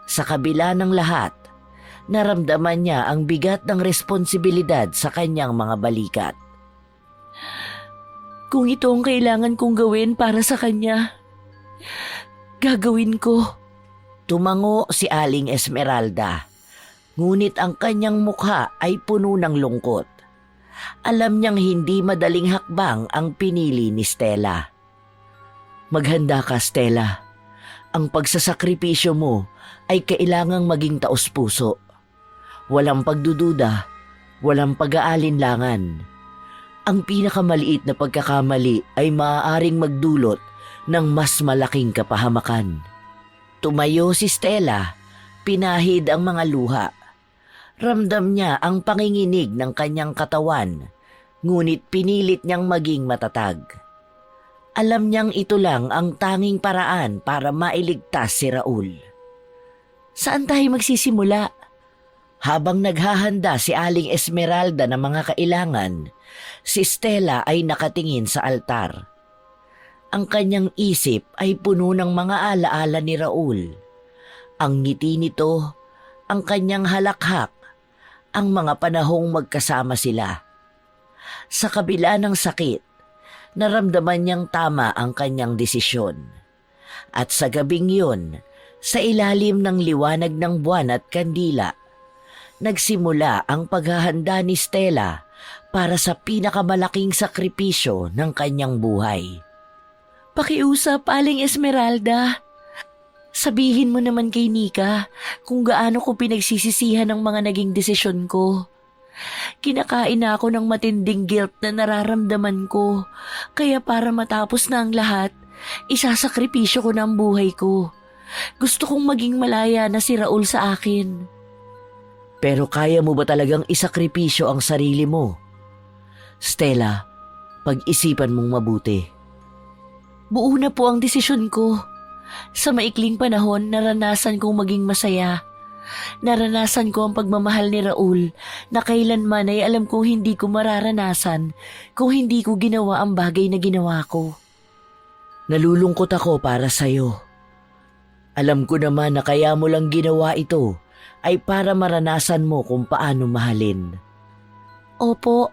Sa kabila ng lahat, naramdaman niya ang bigat ng responsibilidad sa kanyang mga balikat. Kung ito ang kailangan kong gawin para sa kanya, gagawin ko. Tumango si Aling Esmeralda, ngunit ang kanyang mukha ay puno ng lungkot. Alam niyang hindi madaling hakbang ang pinili ni Stella. Maghanda ka, Stella. Ang pagsasakripisyo mo ay kailangang maging taos-puso. Walang pagdududa, walang pag-aalinlangan. Ang pinakamaliit na pagkakamali ay maaaring magdulot ng mas malaking kapahamakan. Tumayo si Stella, pinahid ang mga luha. Ramdam niya ang panginginig ng kanyang katawan, ngunit pinilit niyang maging matatag. Alam niyang ito lang ang tanging paraan para mailigtas si Raul. Saan tayo magsisimula? Habang naghahanda si Aling Esmeralda ng mga kailangan, si Stella ay nakatingin sa altar. Ang kanyang isip ay puno ng mga alaala ni Raul. Ang ngiti nito, ang kanyang halakhak, ang mga panahong magkasama sila. Sa kabila ng sakit, naramdaman niyang tama ang kanyang desisyon. At sa gabing yun, sa ilalim ng liwanag ng buwan at kandila, nagsimula ang paghahanda ni Stella para sa pinakamalaking sakripisyo ng kanyang buhay. Pakiusap, Aling Esmeralda. Sabihin mo naman kay Nika kung gaano ko pinagsisisihan ang mga naging desisyon ko. Kinakain na ako ng matinding guilt na nararamdaman ko. Kaya para matapos na ang lahat, isasakripisyo ko na ang buhay ko. Gusto kong maging malaya na si Raul sa akin. Pero kaya mo ba talagang isakripisyo ang sarili mo? Stella, pag-isipan mong mabuti. Buo na po ang desisyon ko. Sa maikling panahon, naranasan kong maging masaya. Naranasan ko ang pagmamahal ni Raul na kailanman ay alam kong hindi ko mararanasan kung hindi ko ginawa ang bagay na ginawa ko. Nalulungkot ako para sa'yo. Alam ko naman na kaya mo lang ginawa ito ay para maranasan mo kung paano mahalin. Opo,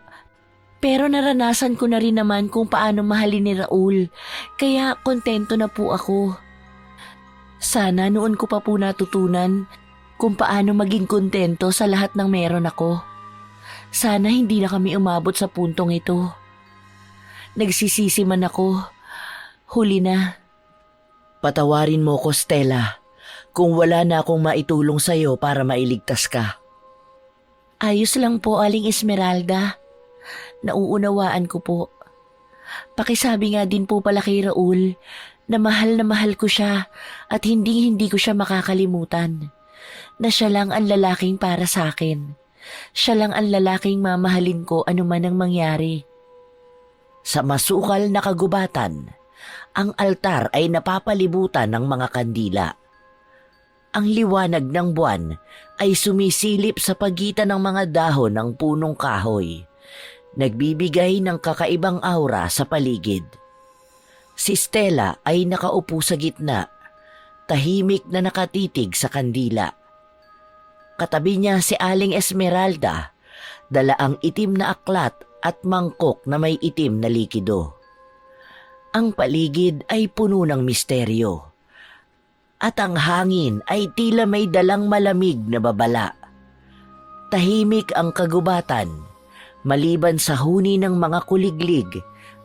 pero naranasan ko na rin naman kung paano mahalin ni Raul, kaya kontento na po ako. Sana noon ko pa po natutunan kung paano maging kontento sa lahat ng meron ako. Sana hindi na kami umabot sa puntong ito. Nagsisisi man ako. Huli na. Patawarin mo ko, Stella, kung wala na akong maitulong sa'yo para mailigtas ka. Ayos lang po, Aling Esmeralda. Nauunawaan ko po. Pakisabi nga din po pala kay Raul na mahal ko siya at hindi ko siya makakalimutan. Na siya lang ang lalaking para sa akin. Siya lang ang lalaking mamahalin ko anuman ang mangyari. Sa masukal na kagubatan, ang altar ay napapalibutan ng mga kandila. Ang liwanag ng buwan ay sumisilip sa pagitan ng mga dahon ng punong kahoy, nagbibigay ng kakaibang aura sa paligid. Si Stella ay nakaupo sa gitna, tahimik na nakatitig sa kandila. Katabi niya si Aling Esmeralda, dala ang itim na aklat at mangkok na may itim na likido. Ang paligid ay puno ng misteryo, at ang hangin ay tila may dalang malamig na babala. Tahimik ang kagubatan, maliban sa huni ng mga kuliglig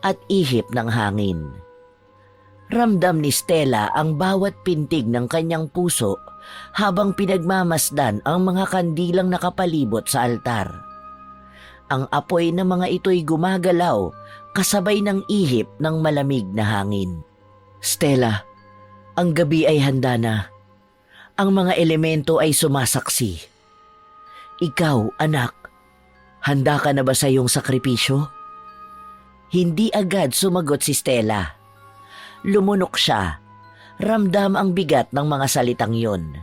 at ihip ng hangin. Ramdam ni Stella ang bawat pintig ng kanyang puso habang pinagmamasdan ang mga kandilang nakapalibot sa altar. Ang apoy ng mga ito'y gumagalaw kasabay ng ihip ng malamig na hangin. Stella, ang gabi ay handa na. Ang mga elemento ay sumasaksi. Ikaw, anak, handa ka na ba sa iyong sakripisyo? Hindi agad sumagot si Stella. Lumunok siya. Ramdam ang bigat ng mga salitang yon.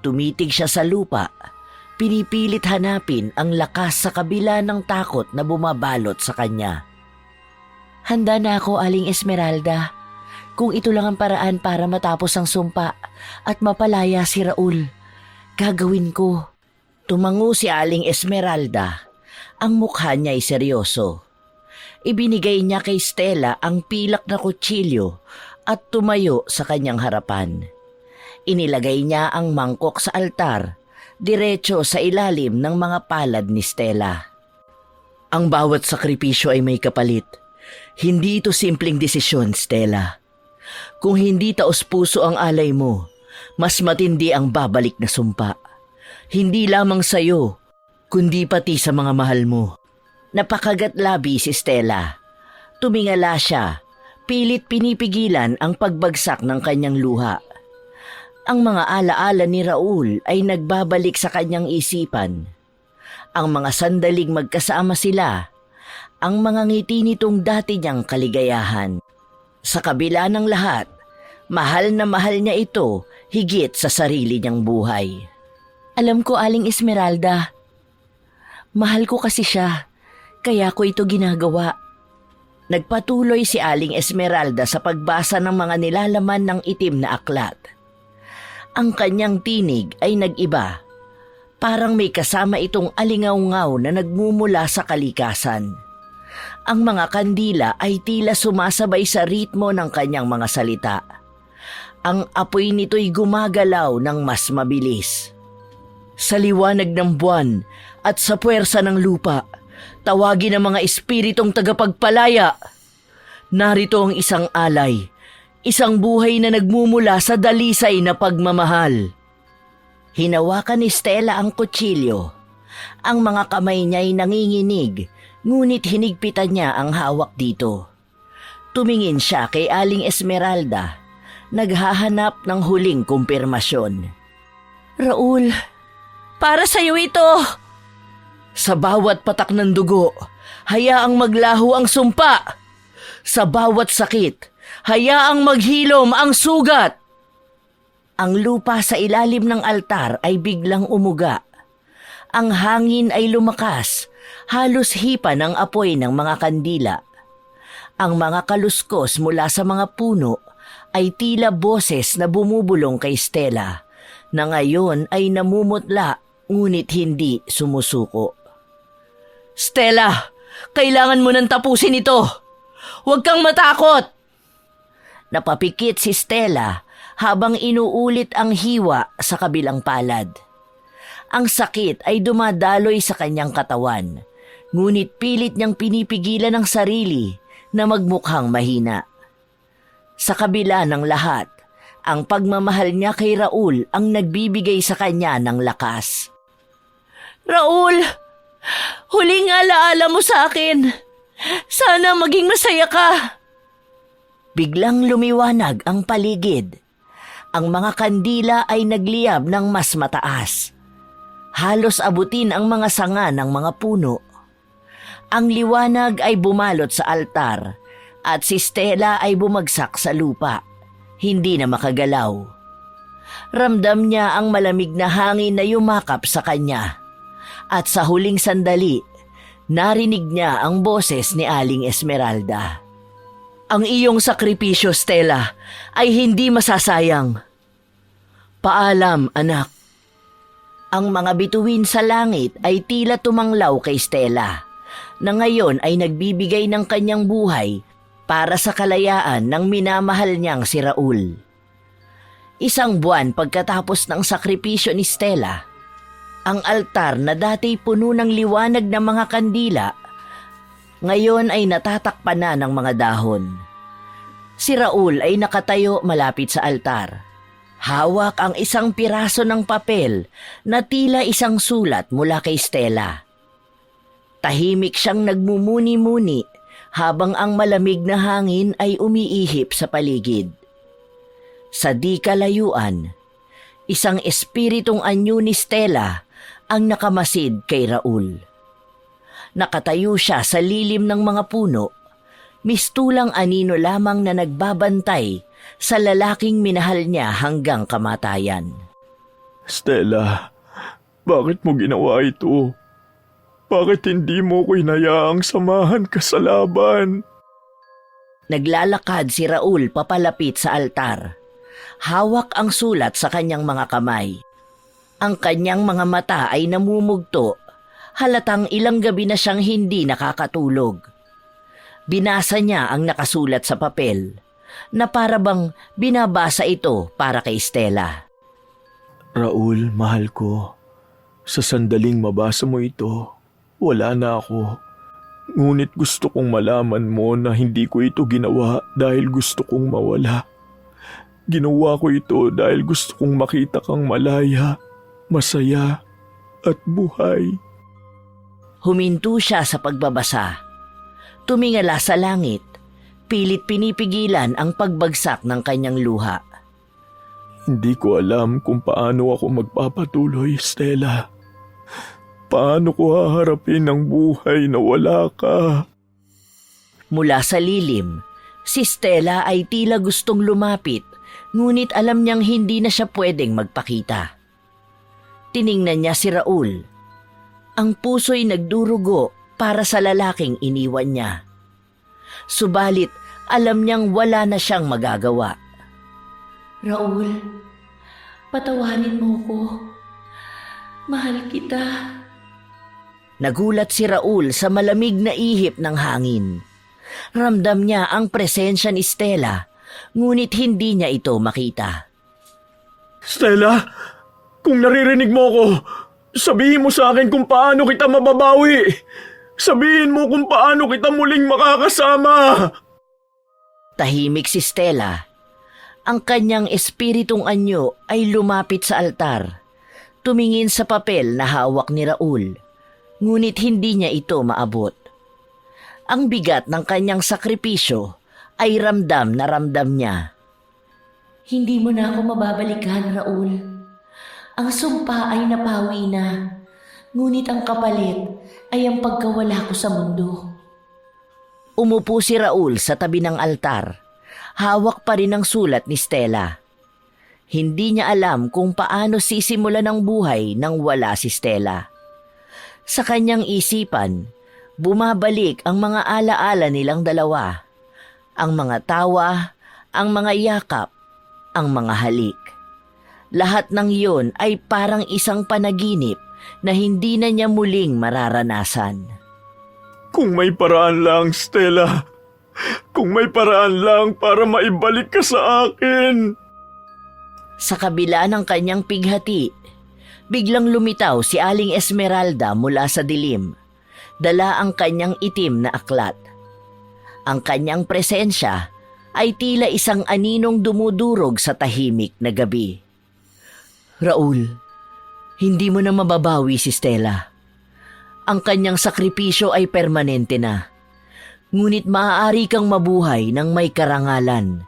Tumitig siya sa lupa. Pinipilit hanapin ang lakas sa kabila ng takot na bumabalot sa kanya. Handa na ako, Aling Esmeralda. Kung ito lang ang paraan para matapos ang sumpa at mapalaya si Raul, gagawin ko. Tumango si Aling Esmeralda. Ang mukha niya ay seryoso. Ibinigay niya kay Stella ang pilak na kutsilyo at tumayo sa kanyang harapan. Inilagay niya ang mangkok sa altar, diretso sa ilalim ng mga palad ni Stella. Ang bawat sakripisyo ay may kapalit. Hindi ito simpleng desisyon, Stella. Kung hindi taos-puso ang alay mo, mas matindi ang babalik na sumpa. Hindi lamang sa iyo, kundi pati sa mga mahal mo. Napakagat-labi si Stella. Tumingala siya, pilit pinipigilan ang pagbagsak ng kanyang luha. Ang mga alaala ni Raul ay nagbabalik sa kanyang isipan. Ang mga sandaling magkasama sila, ang mga ngiti nitong dati niyang kaligayahan. Sa kabila ng lahat, mahal na mahal niya ito higit sa sarili niyang buhay. Alam ko, Aling Esmeralda. Mahal ko kasi siya, kaya ko ito ginagawa. Nagpatuloy si Aling Esmeralda sa pagbasa ng mga nilalaman ng itim na aklat. Ang kanyang tinig ay nag-iba. Parang may kasama itong alingaw-ngaw na nagmumula sa kalikasan. Ang mga kandila ay tila sumasabay sa ritmo ng kanyang mga salita. Ang apoy nito'y gumagalaw ng mas mabilis. Sa liwanag ng buwan at sa puwersa ng lupa, tawagin ang mga espiritong tagapagpalaya. Narito ang isang alay, isang buhay na nagmumula sa dalisay na pagmamahal. Hinawakan ni Stella ang kutsilyo. Ang mga kamay niya'y nanginginig, ngunit hinigpitan niya ang hawak dito. Tumingin siya kay Aling Esmeralda, naghahanap ng huling kumpirmasyon. Raul, para sa'yo ito! Sa bawat patak ng dugo, hayaang maglaho ang sumpa. Sa bawat sakit, hayaang maghilom ang sugat. Ang lupa sa ilalim ng altar ay biglang umuga. Ang hangin ay lumakas, halos hipa ng apoy ng mga kandila. Ang mga kaluskos mula sa mga puno ay tila boses na bumubulong kay Stella, na ngayon ay namumutla ngunit hindi sumusuko. Stella, kailangan mo nang tapusin ito. Huwag kang matakot. Napapikit si Stella habang inuulit ang hiwa sa kabilang palad. Ang sakit ay dumadaloy sa kanyang katawan, ngunit pilit niyang pinipigilan ang sarili na magmukhang mahina. Sa kabila ng lahat, ang pagmamahal niya kay Raul ang nagbibigay sa kanya ng lakas. Raul, huling alaala mo sa akin. Sana maging masaya ka. Biglang lumiwanag ang paligid. Ang mga kandila ay nagliyab ng mas mataas. Halos abutin ang mga sanga ng mga puno. Ang liwanag ay bumalot sa altar at si Stella ay bumagsak sa lupa. Hindi na makagalaw. Ramdam niya ang malamig na hangin na yumakap sa kanya. At sa huling sandali, narinig niya ang boses ni Aling Esmeralda. Ang iyong sakripisyo, Stella, ay hindi masasayang. Paalam, anak. Ang mga bituin sa langit ay tila tumanglaw kay Stella, na ngayon ay nagbibigay ng kanyang buhay para sa kalayaan ng minamahal niyang si Raul. Isang buwan pagkatapos ng sakripisyo ni Stella, ang altar na dati puno ng liwanag ng mga kandila, ngayon ay natatakpan na ng mga dahon. Si Raul ay nakatayo malapit sa altar. Hawak ang isang piraso ng papel na tila isang sulat mula kay Stella. Tahimik siyang nagmumuni-muni habang ang malamig na hangin ay umiihip sa paligid. Sa di kalayuan, isang espiritong anyo ni Stella ang nakamasid kay Raul. Nakatayo siya sa lilim ng mga puno, mistulang anino lamang na nagbabantay sa lalaking minahal niya hanggang kamatayan. Stella, bakit mo ginawa ito? Bakit hindi mo ko inayaang samahan ka sa laban? Naglalakad si Raul papalapit sa altar. Hawak ang sulat sa kanyang mga kamay. Ang kanyang mga mata ay namumugto, halatang ilang gabi na siyang hindi nakakatulog. Binasa niya ang nakasulat sa papel, na para bang binabasa ito para kay Stella. Raul, mahal ko. Sa sandaling mabasa mo ito, wala na ako. Ngunit gusto kong malaman mo na hindi ko ito ginawa dahil gusto kong mawala. Ginawa ko ito dahil gusto kong makita kang malaya, masaya, at buhay. Huminto siya sa pagbabasa. Tumingala sa langit. Pilit pinipigilan ang pagbagsak ng kanyang luha. Hindi ko alam kung paano ako magpapatuloy, Stella. Paano ko haharapin ang buhay na wala ka? Mula sa lilim, si Stella ay tila gustong lumapit, ngunit alam niyang hindi na siya pwedeng magpakita. Tiningnan niya si Raul. Ang puso'y nagdurugo para sa lalaking iniwan niya. Subalit, alam niyang wala na siyang magagawa. Raul, patawarin mo ko. Mahal kita. Nagulat si Raul sa malamig na ihip ng hangin. Ramdam niya ang presensya ni Stella, ngunit hindi niya ito makita. Stella, kung naririnig mo ko, sabihin mo sa akin kung paano kita mababawi. Sabihin mo kung paano kita muling makakasama. Tahimik si Stella. Ang kanyang espiritong anyo ay lumapit sa altar. Tumingin sa papel na hawak ni Raul, ngunit hindi niya ito maabot. Ang bigat ng kanyang sakripisyo ay ramdam na ramdam niya. Hindi mo na ako mababalikan, Raul. Ang sumpa ay napawi na, ngunit ang kapalit ay ang pagkawala ko sa mundo. Umupo si Raul sa tabi ng altar. Hawak pa rin ang sulat ni Stella. Hindi niya alam kung paano sisimulan ang buhay nang wala si Stella. Sa kanyang isipan, bumabalik ang mga alaala nilang dalawa. Ang mga tawa, ang mga yakap, ang mga halik. Lahat ng iyon ay parang isang panaginip na hindi na niya muling mararanasan. Kung may paraan lang, Stella. Kung may paraan lang para maibalik ka sa akin. Sa kabila ng kanyang pighati, biglang lumitaw si Aling Esmeralda mula sa dilim. Dala ang kanyang itim na aklat. Ang kanyang presensya ay tila isang aninong dumudurog sa tahimik na gabi. Raul, hindi mo na mababawi si Stella. Ang kanyang sakripisyo ay permanente na. Ngunit maaari kang mabuhay ng may karangalan.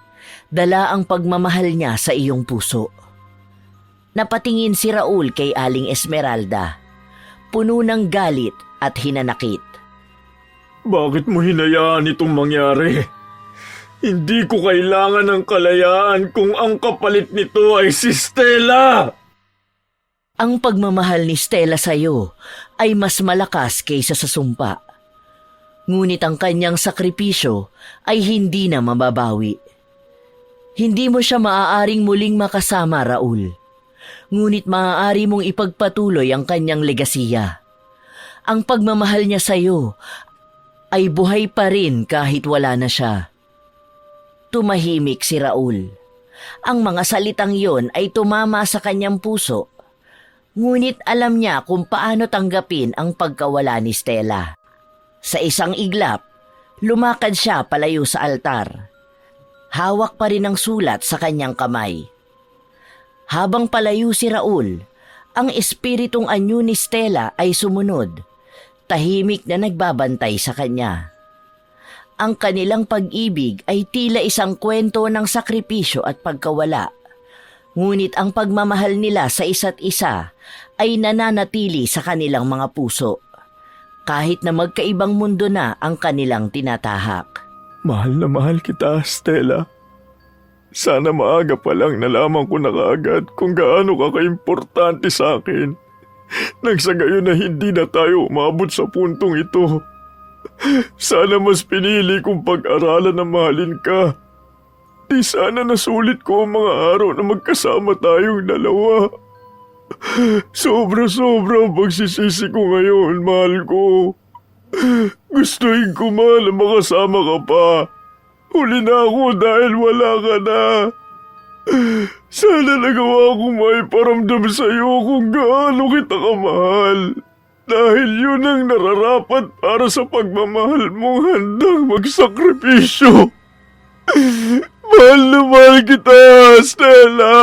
Dala ang pagmamahal niya sa iyong puso. Napatingin si Raul kay Aling Esmeralda, puno ng galit at hinanakit. Bakit mo hinayaan itong mangyari? Hindi ko kailangan ng kalayaan kung ang kapalit nito ay si Stella! Ang pagmamahal ni Stella sa iyo ay mas malakas kaysa sa sumpa. Ngunit ang kanyang sakripisyo ay hindi na mababawi. Hindi mo siya maaaring muling makasama, Raul. Ngunit maaari mong ipagpatuloy ang kanyang legasiya. Ang pagmamahal niya sa iyo ay buhay pa rin kahit wala na siya. Tumahimik si Raul. Ang mga salitang yon ay tumama sa kanyang puso. Ngunit alam niya kung paano tanggapin ang pagkawala ni Stella. Sa isang iglap, lumakad siya palayo sa altar. Hawak pa rin ang sulat sa kanyang kamay. Habang palayo si Raul, ang espiritong anyo ni Stella ay sumunod, tahimik na nagbabantay sa kanya. Ang kanilang pag-ibig ay tila isang kwento ng sakripisyo at pagkawala. Ngunit ang pagmamahal nila sa isa't isa ay nananatili sa kanilang mga puso, kahit na magkaibang mundo na ang kanilang tinatahak. Mahal na mahal kita, Stella. Sana maaga pa lang nalaman ko na kaagad kung gaano ka kaimportante sa akin. Nang sa gayon na hindi na tayo umabot sa puntong ito. Sana mas pinili kong pag-aralan na mahalin ka. Di sana nasulit ko ang mga araw na magkasama tayong dalawa. Sobra-sobra ang pagsisisi ko ngayon, mahal ko. Gustuin ko man na makasama ka pa. Huli na ako dahil wala ka na. Sana nagawa kong maiparamdam sa iyo kung gaano kita kamahal. Dahil yun ang nararapat para sa pagmamahal mong handang magsakripisyo. Mahal na mahal kita, Stella.